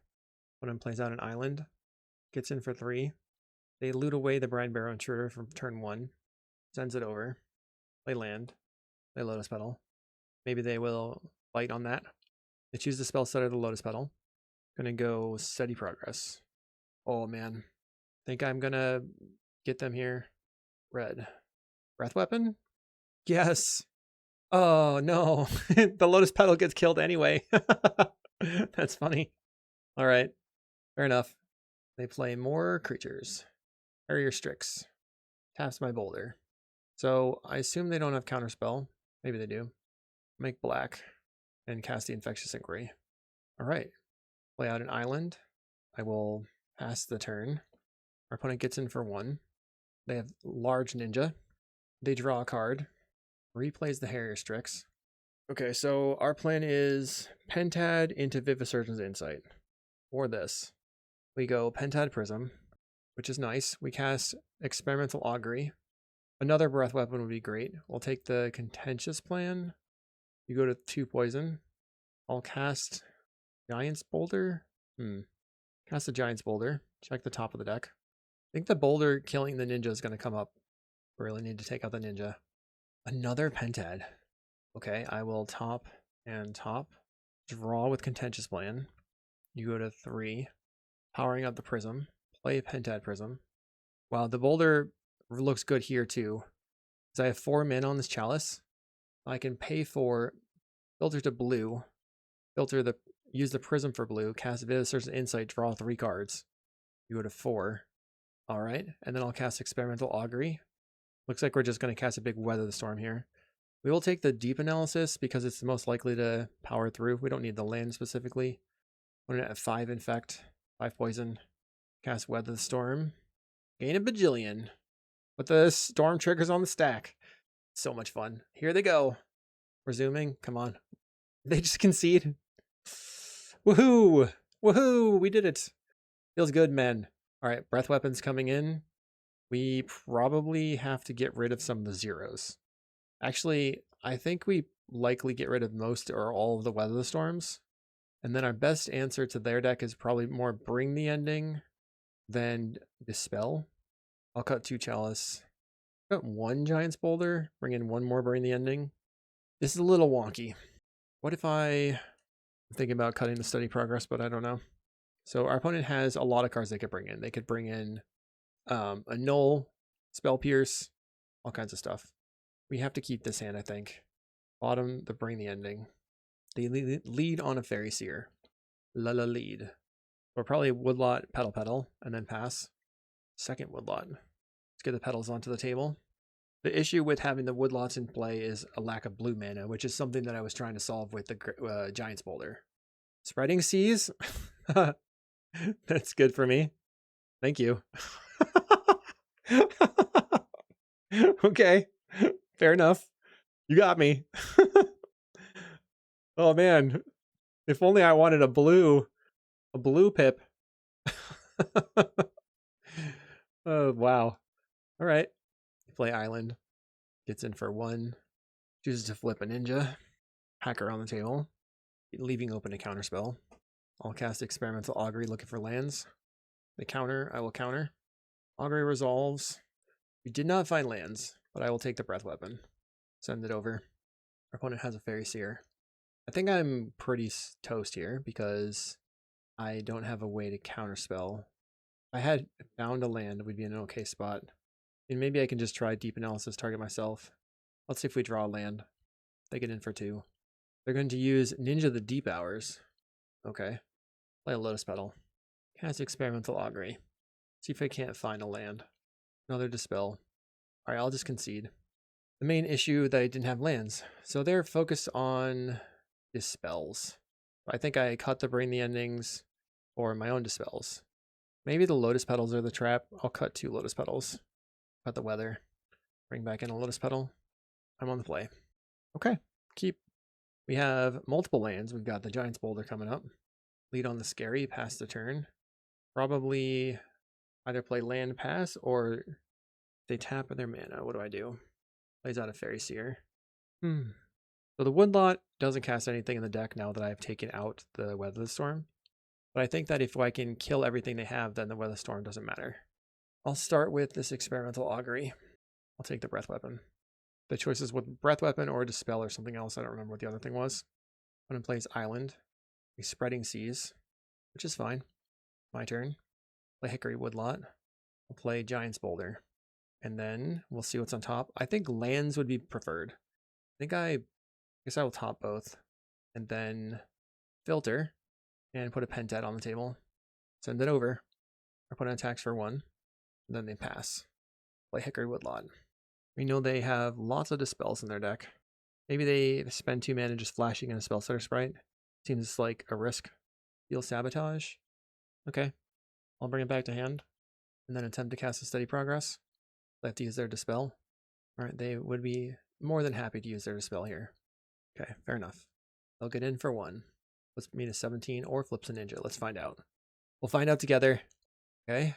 Opponent plays out an Island, gets in for 3. They loot away the Brine Barrow Intruder from turn 1, sends it over, play land, play Lotus Petal. Maybe they will fight on that. They choose the spell setter, the Lotus Petal. Gonna go Steady Progress. Oh man. Think I'm gonna get them here. Red. Breath Weapon? Yes. Oh no. The Lotus Petal gets killed anyway. That's funny. All right, fair enough. They play more creatures. Barrier Strix. Taps my boulder. So I assume they don't have counterspell. Maybe they do. Make black and cast the Infectious Inquiry. All right. Play out an island. I will pass the turn. Our opponent gets in for 1. They have large ninja. They draw a card. Replays the Harrier Strix. Okay, so our plan is Pentad into Vivisurgon's Insight. Or this. We go Pentad Prism, which is nice. We cast Experimental Augury. Another breath weapon would be great. We'll take the Contentious plan. You go to 2 poison. I'll cast Giant's Boulder. Cast the Giant's Boulder. Check the top of the deck. I think the boulder killing the ninja is going to come up. We really need to take out the ninja. Another Pentad. Okay, I will top and top. Draw with Contentious plan. You go to 3. Powering up the Prism. Play Pentad Prism. Wow, the boulder looks good here too. Because I have 4 mana on this chalice. I can pay for filter to blue. Use the Prism for blue. Cast Vivisurgon's Insight. Draw 3 cards. You go to 4. All right, and then I'll cast Experimental Augury. Looks like we're just going to cast a big Weather the Storm here. We will take the Deep Analysis because it's the most likely to power through. We don't need the land specifically. I'm going to have 5 Infect, 5 Poison. Cast Weather the Storm. Gain a bajillion. Put the Storm triggers on the stack. So much fun. Here they go. Resuming. Come on. They just concede. Woohoo! Woohoo! We did it. Feels good, man. All right, breath weapons coming in. We probably have to get rid of some of the zeros. Actually, I think we likely get rid of most or all of the Weather the Storms. And then our best answer to their deck is probably more Bring the Ending than Dispel. I'll cut 2 Chalice. Cut 1 Giant's Boulder. Bring in 1 more Bring the Ending. This is a little wonky. What if I'm thinking about cutting the Study Progress, but I don't know. So our opponent has a lot of cards they could bring in. They could bring in a Null, Spell Pierce, all kinds of stuff. We have to keep this hand, I think. Bottom, the Bring the Ending. They lead on a Fairy Seer. Lead. Or probably Woodlot, Petal, and then pass. Second Woodlot. Let's get the petals onto the table. The issue with having the Woodlots in play is a lack of blue mana, which is something that I was trying to solve with the Giant's Boulder. Spreading Seas? That's good for me. Thank you. Okay. Fair enough. You got me. Oh man. If only I wanted a blue pip. Oh wow. All right. Play Island. Gets in for 1. Chooses to flip a ninja. Hacker on the table. Leaving open a counterspell. I'll cast Experimental Augury looking for lands. The counter, I will counter. Augury resolves. We did not find lands, but I will take the breath weapon. Send it over. Our opponent has a Fairy Seer. I think I'm pretty toast here because I don't have a way to counterspell. If I had found a land, we'd be in an okay spot. And maybe I can just try Deep Analysis, target myself. Let's see if we draw a land. They get in for 2. They're going to use Ninja the Deep Hours. Okay. Play a Lotus Petal. Cast Experimental Augury. See if I can't find a land. Another Dispel. Alright, I'll just concede. The main issue that I didn't have lands. So they're focused on Dispels. I think I cut the Bring the Endings for my own Dispels. Maybe the Lotus Petals are the trap. I'll cut 2 Lotus Petals. Cut the Weather. Bring back in a Lotus Petal. I'm on the play. Okay, keep. We have multiple lands. We've got the Giant's Boulder coming up. Lead on the Scary, pass the turn. Probably either play land pass or they tap their mana. What do I do? Plays out a Fairy Seer. So the Woodlot doesn't cast anything in the deck now that I've taken out the Weather Storm. But I think that if I can kill everything they have, then the Weather Storm doesn't matter. I'll start with this Experimental Augury. I'll take the Breath Weapon. The choices with Breath Weapon or Dispel or something else. I don't remember what the other thing was. Opponent plays Island. We Spreading Seas, which is fine. My turn. Play Hickory Woodlot. I'll play Giant's Boulder. And then we'll see what's on top. I think lands would be preferred. I guess I will top both. And then filter. and put a pentat on the table. Send it over. Or put an attacks for 1. And then they pass. Play Hickory Woodlot. We know they have lots of Dispels in their deck. Maybe they spend 2 mana just flashing in a Spell Setter Sprite. Seems like a risk. Deal Sabotage. Okay. I'll bring it back to hand. And then attempt to cast a Steady Progress. They have to use their Dispel. Alright, they would be more than happy to use their Dispel here. Okay, fair enough. They'll get in for 1. Let's meet a 17 or flips a ninja. Let's find out. We'll find out together. Okay.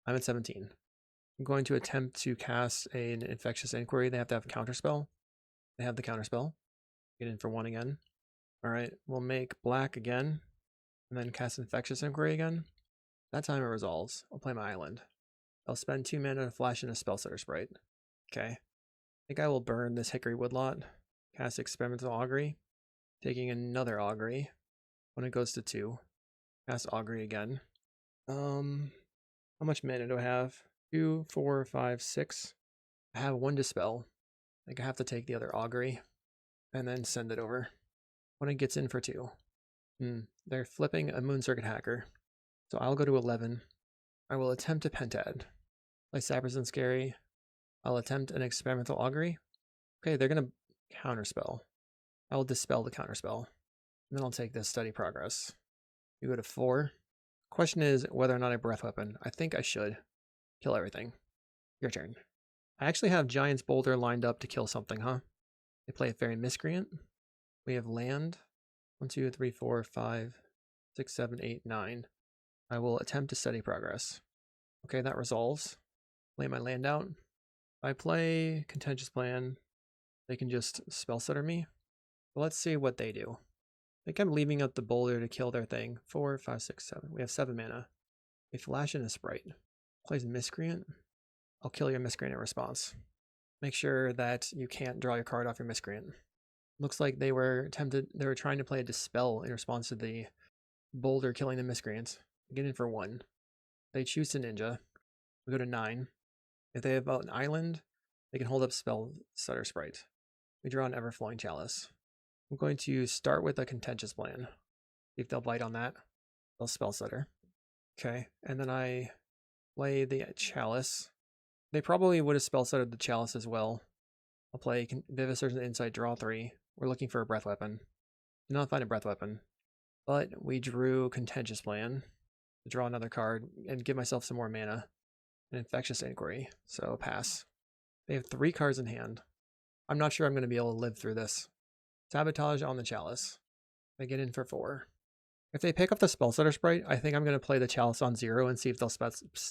I'm at 17. I'm going to attempt to cast an Infectious Inquiry. They have to have a counterspell. They have the counterspell. Get in for 1 again. Alright, we'll make black again. And then cast Infectious Inquiry again. That time it resolves. I'll play my island. I'll spend 2 mana to flash in a Spell Setter Sprite. Okay. I think I will burn this Hickory Woodlot. Cast Experimental Augury. Taking another Augury. When it goes to 2. Cast Augury again. How much mana do I have? 2, 4, 5, 6. I have 1 Dispel. I think I have to take the other Augury. And then send it over. When it gets in for 2. They're flipping a Moon Circuit Hacker. So I'll go to 11. I will attempt a Pentad. Play Saberson Scary. I'll attempt an Experimental Augury. Okay, they're going to counterspell. I will dispel the counterspell. And then I'll take this Steady Progress. You go to 4. Question is whether or not I Breath Weapon. I think I should. Kill everything. Your turn. I actually have Giant's Boulder lined up to kill something, huh? They play a Fairy Miscreant. We have land. 1, 2, 3, 4, 5, 6, 7, 8, 9. I will attempt to Steady Progress. Okay, that resolves. Lay my land out. If I play Contentious Plan, they can just Spell Setter me. But let's see what they do. I think I'm leaving out the Boulder to kill their thing. 4, 5, 6, 7. We have 7 mana. We flash in a Sprite. Plays Miscreant. I'll kill your Miscreant in response. Make sure that you can't draw your card off your Miscreant. Looks like they were trying to play a Dispel in response to the Boulder killing the Miscreants. Get in for 1. They choose to Ninja. We go to 9. If they have an island, they can hold up Spell Setter Sprite. We draw an Everflowing Chalice. I'm going to start with a Contentious Plan. See if they'll bite on that. They'll Spell Setter. Okay, and then I play the Chalice. They probably would have Spell Settered the Chalice as well. I'll play Vivisurgent Insight, draw 3. We're looking for a Breath Weapon. Did not find a Breath Weapon. But we drew Contentious Plan to draw another card and give myself some more mana. An Infectious Inquiry, so pass. They have 3 cards in hand. I'm not sure I'm going to be able to live through this. Sabotage on the Chalice. They get in for 4. If they pick up the Spell Setter Sprite, I think I'm going to play the Chalice on 0 and see if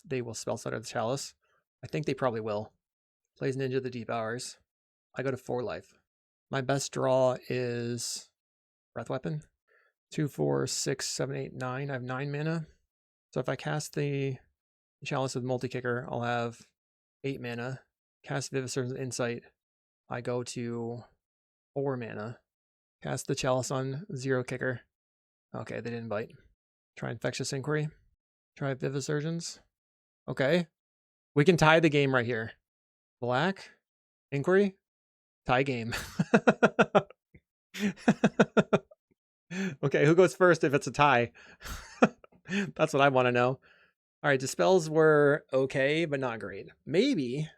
they will Spell Setter the Chalice. I think they probably will. Plays Ninja the Deep Hours. I go to 4 life. My best draw is Breath Weapon. 2, 4, 6, 7, 8, 9. I have 9 mana. So if I cast the Chalice with Multi-Kicker, I'll have 8 mana. Cast Vivisurgent Insight. I go to 4 mana. Cast the Chalice on 0 Kicker. Okay, they didn't bite. Try Infectious Inquiry. Try Vivisurgence. Okay. We can tie the game right here. Black. Inquiry. Tie game. Okay, who goes first if it's a tie? That's what I want to know. All right, Dispels were okay, but not great. Maybe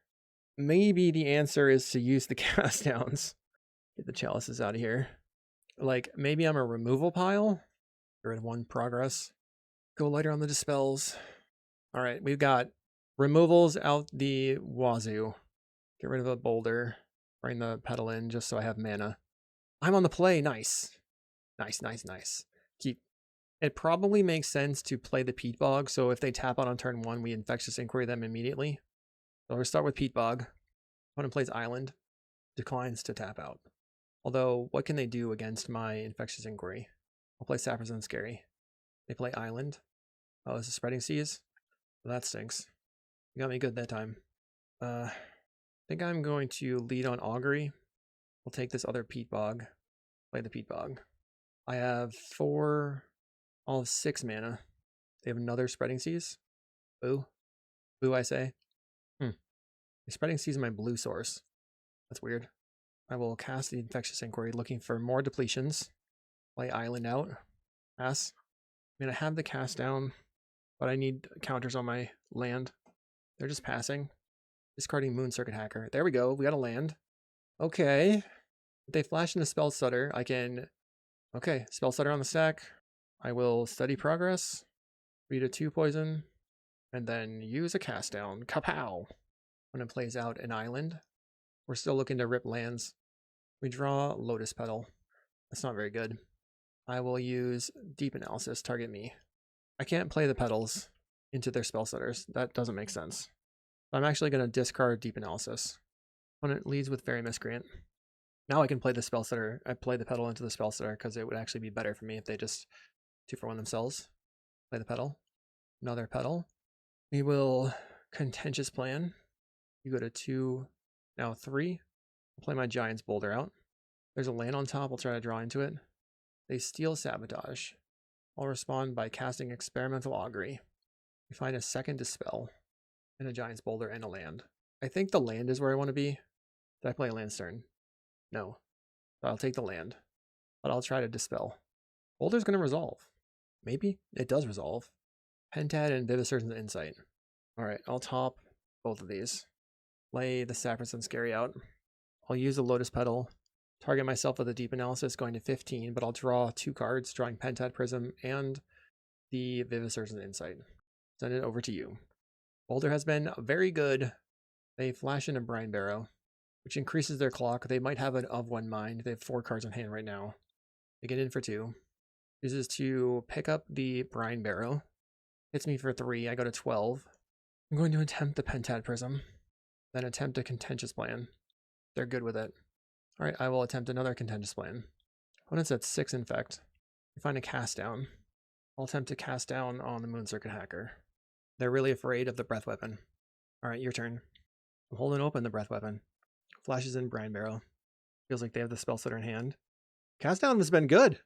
the answer is to use the cast downs. Get the Chalices out of here. Like, maybe I'm a removal pile. Get rid of 1 progress. Go lighter on the Dispels. All right, we've got removals out the wazoo. Get rid of a Boulder. Bring the pedal in just so I have mana. I'm on the play. Nice. Nice. It probably makes sense to play the Peat Bog, so if they tap out on turn 1, we Infectious Inquiry them immediately. So we'll start with Peat Bog. Opponent plays Island. Declines to tap out. Although, what can they do against my Infectious Inquiry? I'll play Saberson Scary. They play Island. Oh, this is Spreading Seas? Well, that stinks. You got me good that time. I think I'm going to lead on Augury. We'll take this other Peat Bog. Play the Peat Bog. I have 4... All of 6 mana. They have another Spreading Seas. Boo. Boo, I say. The Spreading Seas is my blue source. That's weird. I will cast the Infectious Inquiry, looking for more depletions. Play Island out. Pass. I mean, I have the cast down, but I need counters on my land. They're just passing. Discarding Moon Circuit Hacker. There we go. We got a land. Okay. If they flash into Spell Stutter, I can... Okay, Spell Stutter on the stack. I will Study Progress. Read a 2 poison. And then use a cast down. Kapow! When it plays out an island. We're still looking to rip lands. We draw Lotus Petal. That's not very good. I will use Deep Analysis. Target me. I can't play the petals into their Spell Stutters. That doesn't make sense. I'm actually going to discard Deep Analysis. When it leads with Fairy Miscreant. Now I can play the Spell Stutter. I play the petal into the Spell Stutter because it would actually be better for me if they just 2-for-1 themselves. Play the petal. Another petal. We will Contentious Plan. You go to 2, now 3. I'll play my Giant's Boulder out. There's a land on top. I'll try to draw into it. They steal Sabotage. I'll respond by casting Experimental Augury. We find a second Dispel. And a Giant's Boulder and a land. I think the land is where I want to be. Did I play a land turn? No. So I'll take the land. But I'll try to Dispel. Boulder's going to resolve. Maybe? It does resolve. Pentad and Vivisurgent's Insight. Alright, I'll top both of these. Play the Sacrifice Scary out. I'll use the Lotus Petal. Target myself with a Deep Analysis going to 15, but I'll draw 2 cards, drawing Pentad Prism and the Vivisurgent's Insight. Send it over to you. Boulder has been very good. They flash in a Brine Barrow, which increases their clock. They might have an of 1 mind. They have 4 cards in hand right now. They get in for 2. Uses to pick up the Brine Barrow. Hits me for 3. I go to 12. I'm going to attempt the Pentad Prism. Then attempt a Contentious Plan. They're good with it. Alright, I will attempt another Contentious Plan. Opponent's at 6 infect. We find a cast down. I'll attempt to cast down on the Moon Circuit Hacker. They're really afraid of the Breath Weapon. Alright, your turn. I'm holding open the Breath Weapon. Flashes in Brine Barrow. Feels like they have the Spell Stutter in hand. Cast down has been good.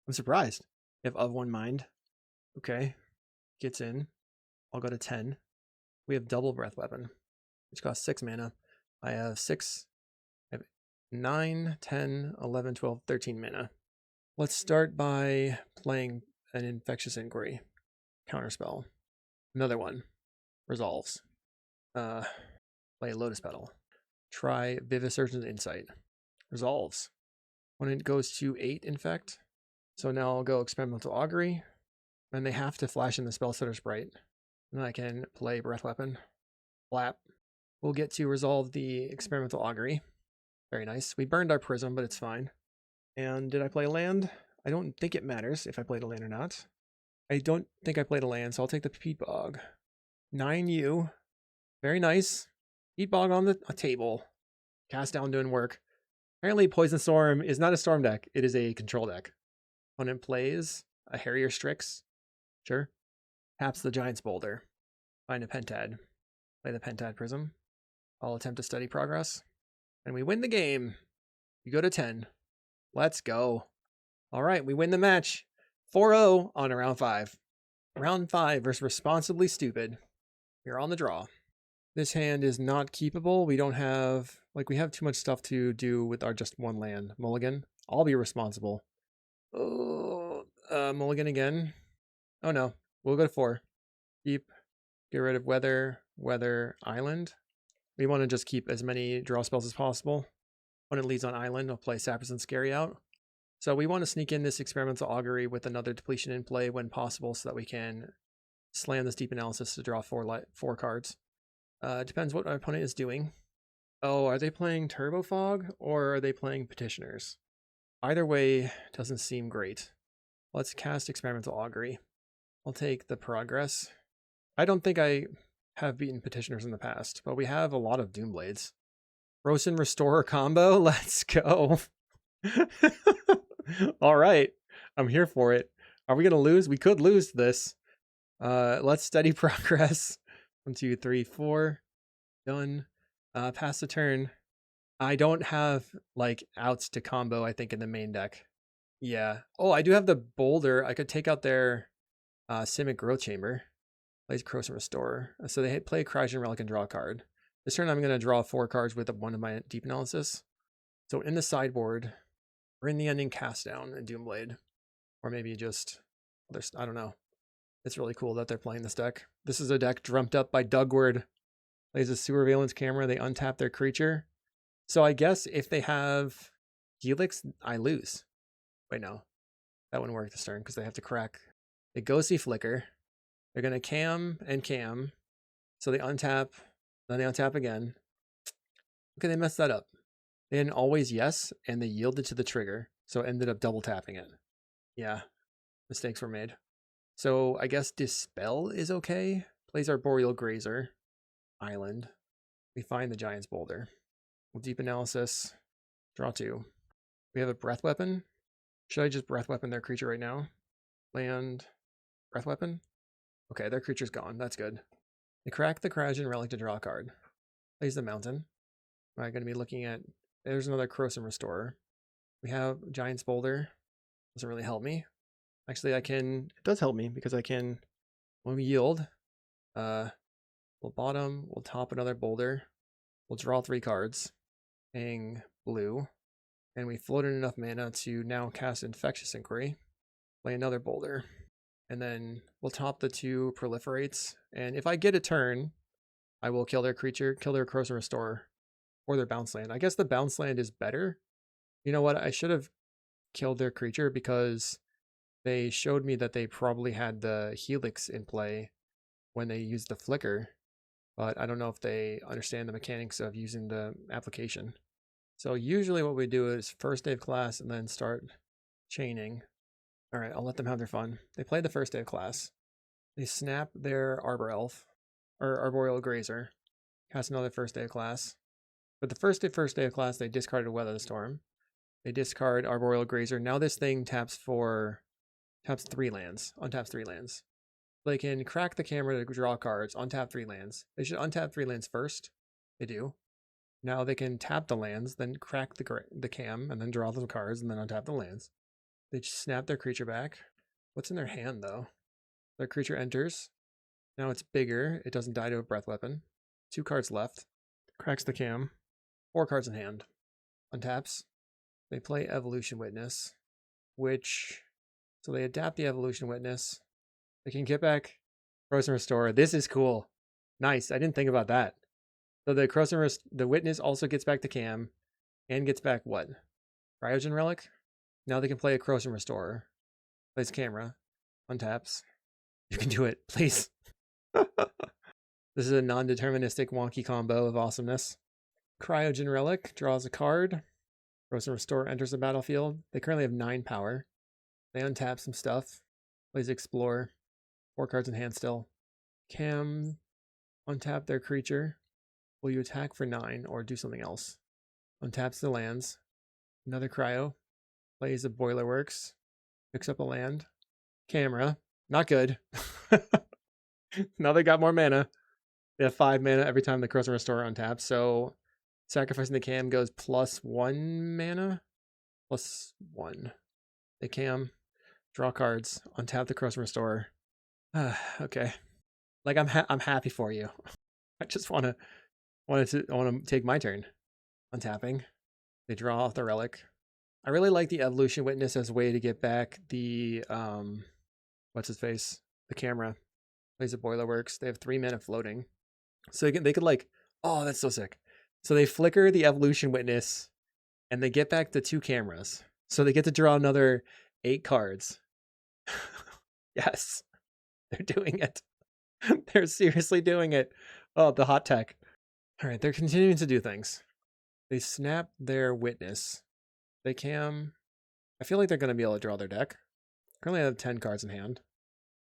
I'm surprised. They have of 1 mind. Okay. Gets in. I'll go to 10. We have double Breath Weapon, which costs 6 mana. I have 6. I have 9, 10, 11, 12, 13 mana. Let's start by playing an Infectious Inquiry. Counterspell. Another one. Resolves. Play Lotus Petal. Try Vivisurgent's Insight. Resolves. When it goes to 8 infect. So now I'll go Experimental Augury. And they have to flash in the Spell Stutter Sprite. And I can play Breath Weapon. Flap. We'll get to resolve the Experimental Augury. Very nice. We burned our Prism, but it's fine. And did I play land? I don't think it matters if I played a land or not. I don't think I played a land, so I'll take the Peat Bog. 9U. Very nice. Peat Bog on the table. Cast down doing work. Apparently Poison Storm is not a storm deck. It is a control deck. Opponent plays a Harrier Strix. Sure. Taps the Giant's Boulder. Find a Pentad. Play the Pentad Prism. I'll attempt to Study Progress. And we win the game. We go to 10. Let's go. Alright, we win the match. 4-0 on a round 5. Round 5 versus Responsibly Stupid. We're on the draw. This hand is not keepable. We don't have... we have too much stuff to do with our just 1 land. Mulligan. I'll be responsible. Oh, mulligan again. Oh no. We'll go to 4. Keep. Get rid of Weather, Island. We want to just keep as many draw spells as possible. When it leads on Island, I'll play Sacrifice Scary out. So we want to sneak in this Experimental Augury with another Depletion in play when possible so that we can slam this Deep Analysis to draw 4 cards. Depends what my opponent is doing. Oh, are they playing Turbo Fog or are they playing Petitioners? Either way doesn't seem great. Let's cast Experimental Augury. I'll take the Progress. I don't think I have beaten Petitioners in the past, but we have a lot of Doomblades. Krosan Restorer combo? Let's go. Alright, I'm here for it. Are we going to lose? We could lose this. Let's Study Progress. 1, 2, 3, 4. Done. Pass the turn. I don't have, outs to combo, I think, in the main deck. Yeah. Oh, I do have the Boulder. I could take out their Simic Growth Chamber. Plays Krosan Restorer. So they play Crygen Relic and draw a card. This turn I'm going to draw 4 cards with one of my Deep Analysis. So in the sideboard, we're in the ending Cast Down and Doomblade. Or maybe just There's, I don't know. It's really cool that they're playing this deck. This is a deck dreamt up by Dougward. Plays a surveillance camera. They untap their creature. So I guess if they have Helix, I lose. Wait, no. That wouldn't work this turn because they have to crack. They Ghostly Flicker. They're going to cam and cam. So they untap. Then they untap again. Okay, they messed that up. They didn't always yes, and they yielded to the trigger. So it ended up double tapping it. Yeah, mistakes were made. So I guess Dispel is okay. Plays Arboreal Grazer. Island. We find the Giant's Boulder. We'll Deep Analysis. Draw 2. We have a Breath Weapon. Should I just Breath Weapon their creature right now? Land. Breath Weapon? Okay, their creature's gone. That's good. They crack the Cryogen Relic to draw a card. Plays the Mountain. Am I going to be looking at... There's another Krosan Restorer. We have Giant's Boulder. Doesn't really help me. Actually, I can... It does help me because I can... When we yield... We'll bottom, we'll top another boulder, we'll draw 3 cards, paying blue, and we floated enough mana to now cast Infectious Inquiry, play another boulder, and then we'll top the 2 Proliferates, and if I get a turn, I will kill their creature, kill their Krosan Restorer, or their bounce land. I guess the bounce land is better. You know what, I should have killed their creature because they showed me that they probably had the Helix in play when they used the Flicker. But I don't know if they understand the mechanics of using the application. So usually what we do is first day of class and then start chaining. All right, I'll let them have their fun. They play the first day of class. They snap their Arbor Elf, or Arboreal Grazer. Cast another first day of class. But the first day of class, they discarded Weather the Storm. They discard Arboreal Grazer. Now this thing taps 3 lands, untaps 3 lands. They can crack the camera to draw cards, untap 3 lands. They should untap 3 lands first. They do. Now they can tap the lands, then crack the cam, and then draw the cards, and then untap the lands. They just snap their creature back. What's in their hand, though? Their creature enters. Now it's bigger. It doesn't die to a breath weapon. 2 cards left. Cracks the cam. 4 cards in hand. Untaps. They play Evolution Witness, which... So they adapt the Evolution Witness. They can get back Krosan Restorer. This is cool. Nice. I didn't think about that. So the Witness also gets back the cam and gets back what? Cryogen Relic? Now they can play a Krosan Restorer. Plays camera. Untaps. You can do it. Please. This is a non-deterministic wonky combo of awesomeness. Cryogen Relic draws a card. Krosan Restorer enters the battlefield. They currently have 9 power. They untap some stuff. Plays Explore. 4 cards in hand still. Cam, untap their creature. Will you attack for 9 or do something else? Untaps the lands. Another Cryo. Plays a Boiler Works. Picks up a land. Camera. Not good. Now they got more mana. They have 5 mana every time the Krosan Restorer untaps. So sacrificing the cam goes +1 mana. +1. They cam. Draw cards. Untap the Krosan Restorer. Okay, like I'm happy for you. I just want to take my turn. Untapping, they draw off the relic. I really like the Evolution Witness as a way to get back the what's his face, the camera. Plays a Boiler Works. They have 3 mana floating, so they could like, oh, that's so sick. So they flicker the Evolution Witness, and they get back the 2 cameras. So they get to draw another 8 cards. Yes. They're doing it. They're seriously doing it. Oh, the hot tech. All right, they're continuing to do things. They snap their Witness. They cam. I feel like they're going to be able to draw their deck. Currently I have 10 cards in hand.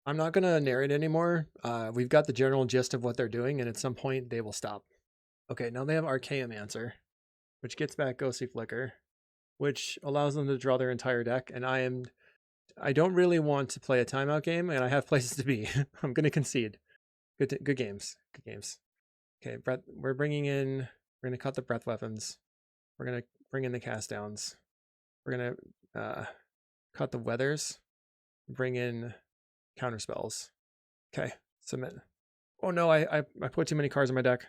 I'm not going to narrate anymore. We've got the general gist of what they're doing, and at some point they will stop. Okay, now they have Archaeomancer, which gets back Ghostly Flicker, which allows them to draw their entire deck, and I don't really want to play a timeout game, and I have places to be. I'm going to concede. Good games. Good games. Okay, we're going to cut the breath weapons. We're going to bring in the cast downs. We're going to cut the weathers. Bring in counter spells. Okay, submit. Oh no, I put too many cards in my deck.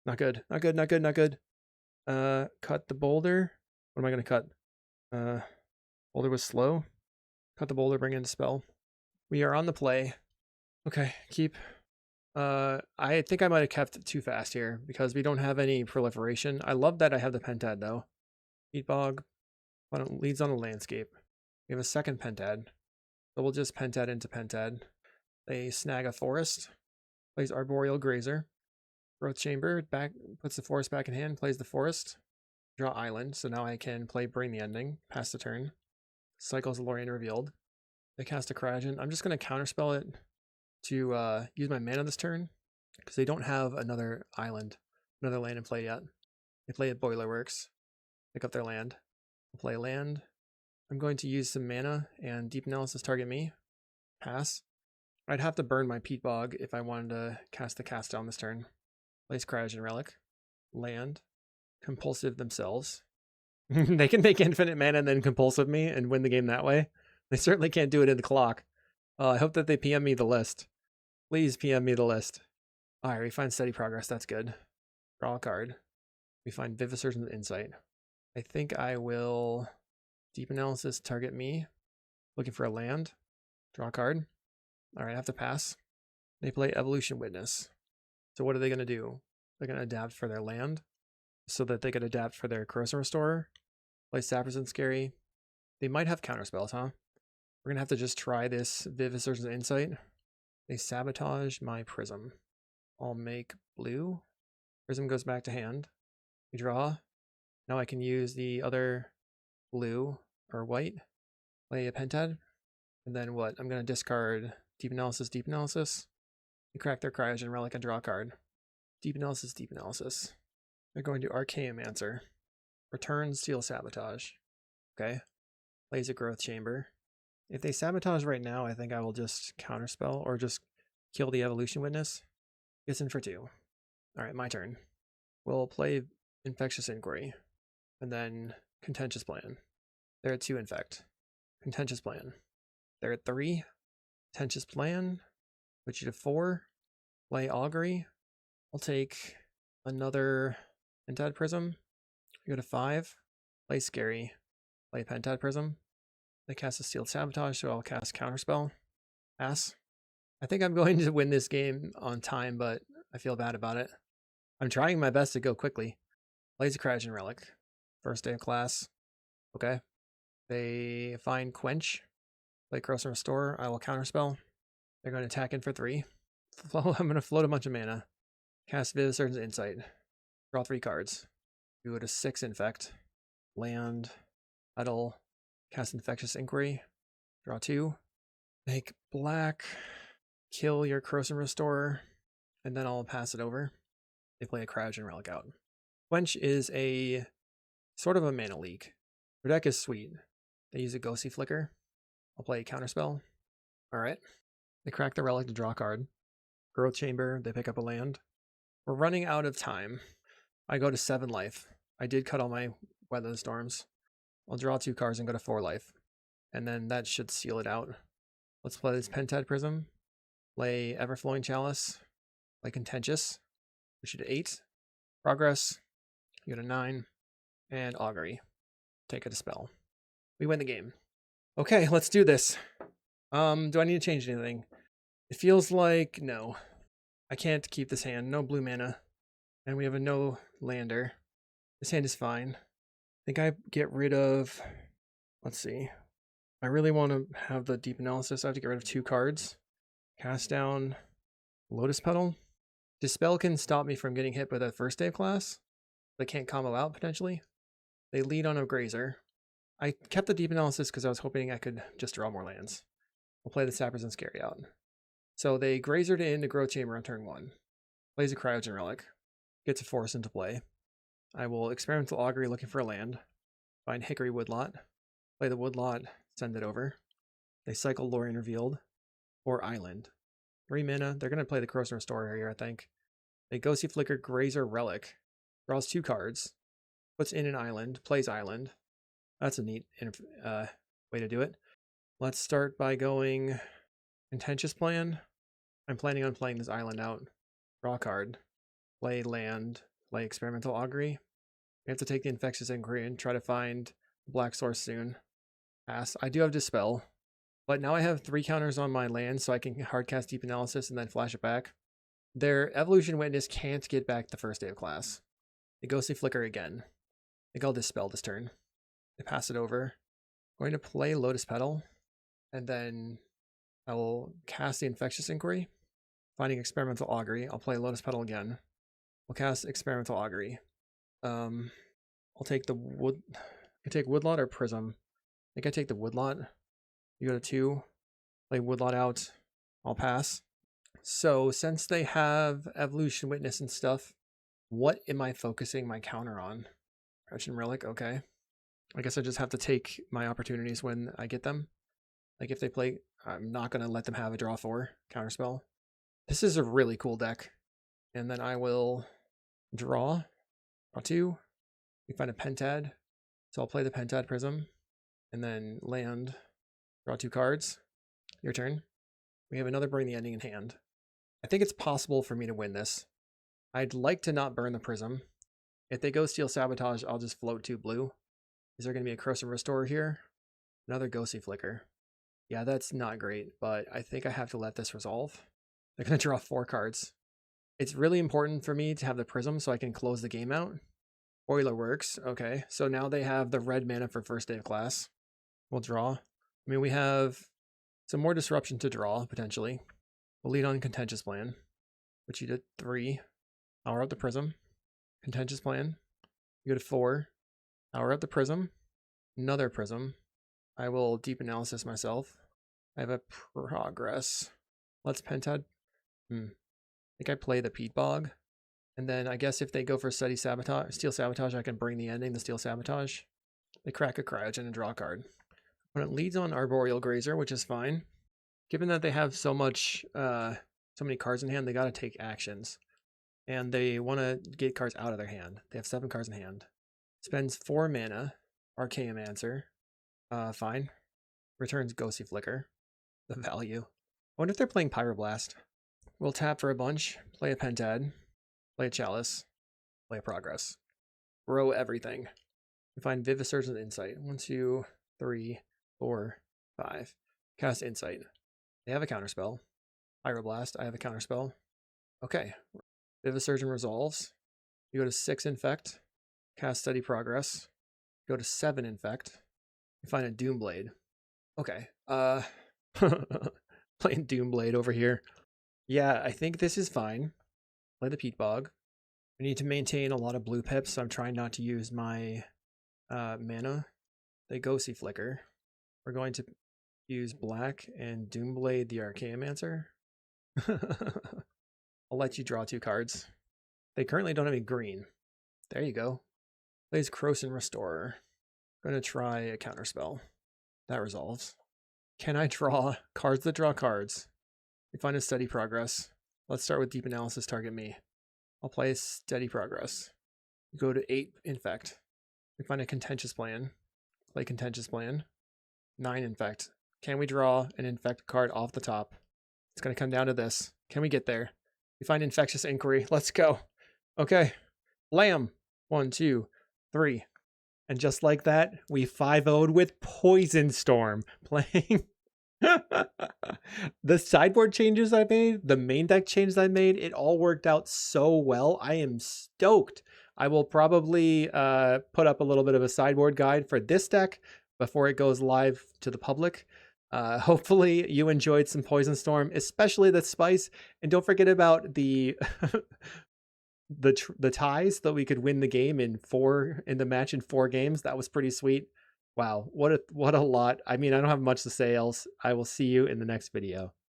Not good. Not good. Not good. Not good. Cut the boulder. What am I going to cut? Boulder was slow. Cut the boulder, bring in spell. We are on the play. Okay, keep. I think I might have kept it too fast here because we don't have any proliferation. I love that I have the pentad though. Peat bog leads on the landscape. We have a second pentad. So we'll just pentad into pentad. They snag a forest. Plays arboreal grazer. Growth chamber back puts the forest back in hand. Plays the forest. Draw island. So now I can play Bring the Ending. Pass the turn. Cycles Lorien Revealed. They cast a Cryogen. I'm just going to counterspell it to use my mana this turn because they don't have another island, another land in play yet. They play at Boilerworks. Pick up their land. I'll play land. I'm going to use some mana and Deep Analysis target me. Pass. I'd have to burn my Peat Bog if I wanted to cast the cast down this turn. Place Cryogen Relic. Land. Compulsive themselves. They can make infinite mana and then compulsive me and win the game that way. They certainly can't do it in the clock. I hope that they PM me the list. Please PM me the list. Alright, we find Steady Progress. That's good. Draw a card. We find Vivisurgent Insight. I think I will Deep Analysis target me. Looking for a land. Draw a card. Alright, I have to pass. They play Evolution Witness. So what are they going to do? They're going to adapt for their land so that they could adapt for their Krosan Restorer. Play Sappers and Scary. They might have counterspells, huh? We're going to have to just try this Vivisurgent Insight. They sabotage my Prism. I'll make blue. Prism goes back to hand. We draw. Now I can use the other blue or white. Play a pentad. And then what? I'm going to discard Deep Analysis, Deep Analysis. They crack their Cryogen Relic and draw a card. Deep Analysis, Deep Analysis. They're going to Archaeomancer. Return Steel Sabotage. Okay. Plays a Growth Chamber. If they sabotage right now, I think I will just counterspell or just kill the Evolution Witness. Gets in for 2. Alright, my turn. We'll play Infectious Inquiry. And then Contentious Plan. They're at 2 Infect. Contentious Plan. They're at 3. Contentious Plan. Put you to 4. Play Augury. I'll take another Pentad Prism. Go to 5. Play Scary. Play Pentad Prism. They cast a Steel Sabotage, so I'll cast Counterspell. Pass. I think I'm going to win this game on time, but I feel bad about it. I'm trying my best to go quickly. Plays a Cryogen Relic. First day of class. Okay. They find Quench. Play Krosan Restorer. I will Counterspell. They're going to attack in for 3. I'm going to float a bunch of mana. Cast Vivisurgent Insight. Draw 3 cards. We go to 6 Infect. Land. Idle. Cast Infectious Inquiry. Draw 2. Make black. Kill your Krosan Restorer. And then I'll pass it over. They play a Cryogen Relic out. Quench is a sort of a mana leak. Their deck is sweet. They use a Ghostly Flicker. I'll play a Counterspell. Alright. They crack the Relic to draw a card. Growth Chamber. They pick up a land. We're running out of time. I go to 7 life. I did cut all my Weather Storms. I'll draw 2 cards and go to 4 life. And then that should seal it out. Let's play this Pentad Prism. Play Everflowing Chalice. Play Contentious. Push you to 8. Progress. You go to 9. And Augury. Take a Dispel. We win the game. Okay, let's do this. Do I need to change anything? It feels like no. I can't keep this hand. No blue mana. And we have a no lander. This hand is fine. I think I get rid of... Let's see. I really want to have the Deep Analysis. I have to get rid of 2 cards. Cast down Lotus Petal. Dispel can stop me from getting hit by that first day of class. They can't combo out, potentially. They lead on a Grazer. I kept the Deep Analysis because I was hoping I could just draw more lands. We'll play the Sappers and Scary out. So they Grazered into Growth Chamber on turn 1. Plays a Cryogen Relic. Gets a Forest into play. I will Experimental Augury looking for a land. Find Hickory Woodlot. Play the Woodlot. Send it over. They cycle Lorien Revealed. Or Island. 3 mana. They're going to play the Krosan Restorer here, I think. They Ghostly Flicker Grazer Relic. Draws 2 cards. Puts in an island. Plays Island. That's a neat way to do it. Let's start by going Contentious Plan. I'm planning on playing this island out. Draw a card. Play land. Play Experimental Augury. We have to take the Infectious Inquiry and try to find Black Source soon. Pass. I do have Dispel. But now I have 3 counters on my land, so I can hardcast Deep Analysis and then flash it back. Their Evolution Witness can't get back the first day of class. They Ghostly Flicker again. I think I'll Dispel this turn. They pass it over. I'm going to play Lotus Petal, and then I will cast the Infectious Inquiry. Finding Experimental Augury. I'll play Lotus Petal again. We'll cast Experimental Augury. I'll take the wood. I take Woodlot or Prism. I think I take the Woodlot. You go to 2. Play Woodlot out. I'll pass. So since they have Evolution Witness and stuff, what am I focusing my counter on? Crouching Relic, okay. I guess I just have to take my opportunities when I get them. Like if they play, I'm not going to let them have a draw 4 counterspell. This is a really cool deck. And then I will draw 2. We find a Pentad. So I'll play the Pentad Prism. And then land, draw 2 cards. Your turn. We have another Bring the Ending in hand. I think it's possible for me to win this. I'd like to not burn the Prism. If they go Steel Sabotage, I'll just float 2 blue. Is there going to be a Krosan Restorer here? Another Ghostly Flicker. Yeah, that's not great, but I think I have to let this resolve. They're going to draw 4 cards. It's really important for me to have the Prism so I can close the game out. Boiler works. Okay, so now they have the red mana for first day of class. We'll draw. I mean, we have some more disruption to draw, potentially. We'll lead on Contentious Plan, which you did 3. Power up the Prism. Contentious Plan. You go to 4. Power up the Prism. Another Prism. I will Deep Analysis myself. I have a Progress. Let's Pentad. I think I play the Peat Bog. And then I guess if they go for Steady Sabotage, Steel Sabotage, I can Bring the Ending, the Steel Sabotage. They crack a Cryogen and draw a card. When it leads on Arboreal Grazer, which is fine. Given that they have so many cards in hand, they got to take actions. And they want to get cards out of their hand. They have 7 cards in hand. Spends 4 mana. Archaeomancer. Fine. Returns Ghostly Flicker. The value. I wonder if they're playing Pyroblast. We'll tap for a bunch. Play a Pentad. Play a Chalice. Play a Progress. Grow everything. We find Vivisurgent Insight. 1, 2, 3, 4, 5. Cast Insight. They have a counterspell. Pyroblast. I have a counterspell. Okay. Vivisurgent resolves. You go to 6 Infect. Cast Steady Progress. Go to 7 Infect. You find a Doomblade. Okay. Playing Doomblade over here. Yeah, I think this is fine. Play the Peat Bog. We need to maintain a lot of blue pips, so I'm trying not to use my mana. They Ghostly Flicker. We're going to use black and Doomblade the Archaeomancer. I'll let you draw 2 cards. They currently don't have any green. There you go. Plays Krosan Restorer. Going to try a counterspell. That resolves. Can I draw cards that draw cards? We find a Steady Progress. Let's start with Deep Analysis, target me. I'll play Steady Progress. Go to 8 Infect. We find a Contentious Plan. Play Contentious Plan. 9 Infect. Can we draw an Infect card off the top? It's going to come down to this. Can we get there? We find Infectious Inquiry. Let's go. Okay. Lamb. 1, 2, 3. And just like that, we 5-0'd with Poison Storm. Playing the sideboard changes I made, the main deck changes I made, it all worked out so well. I am stoked. I will probably put up a little bit of a sideboard guide for this deck before it goes live to the public. Hopefully you enjoyed some Poison Storm, especially the spice. And don't forget about the the ties, that we could win the game in the match in 4 games. That was pretty sweet. Wow, what a lot. I mean, I don't have much to say else. I will see you in the next video.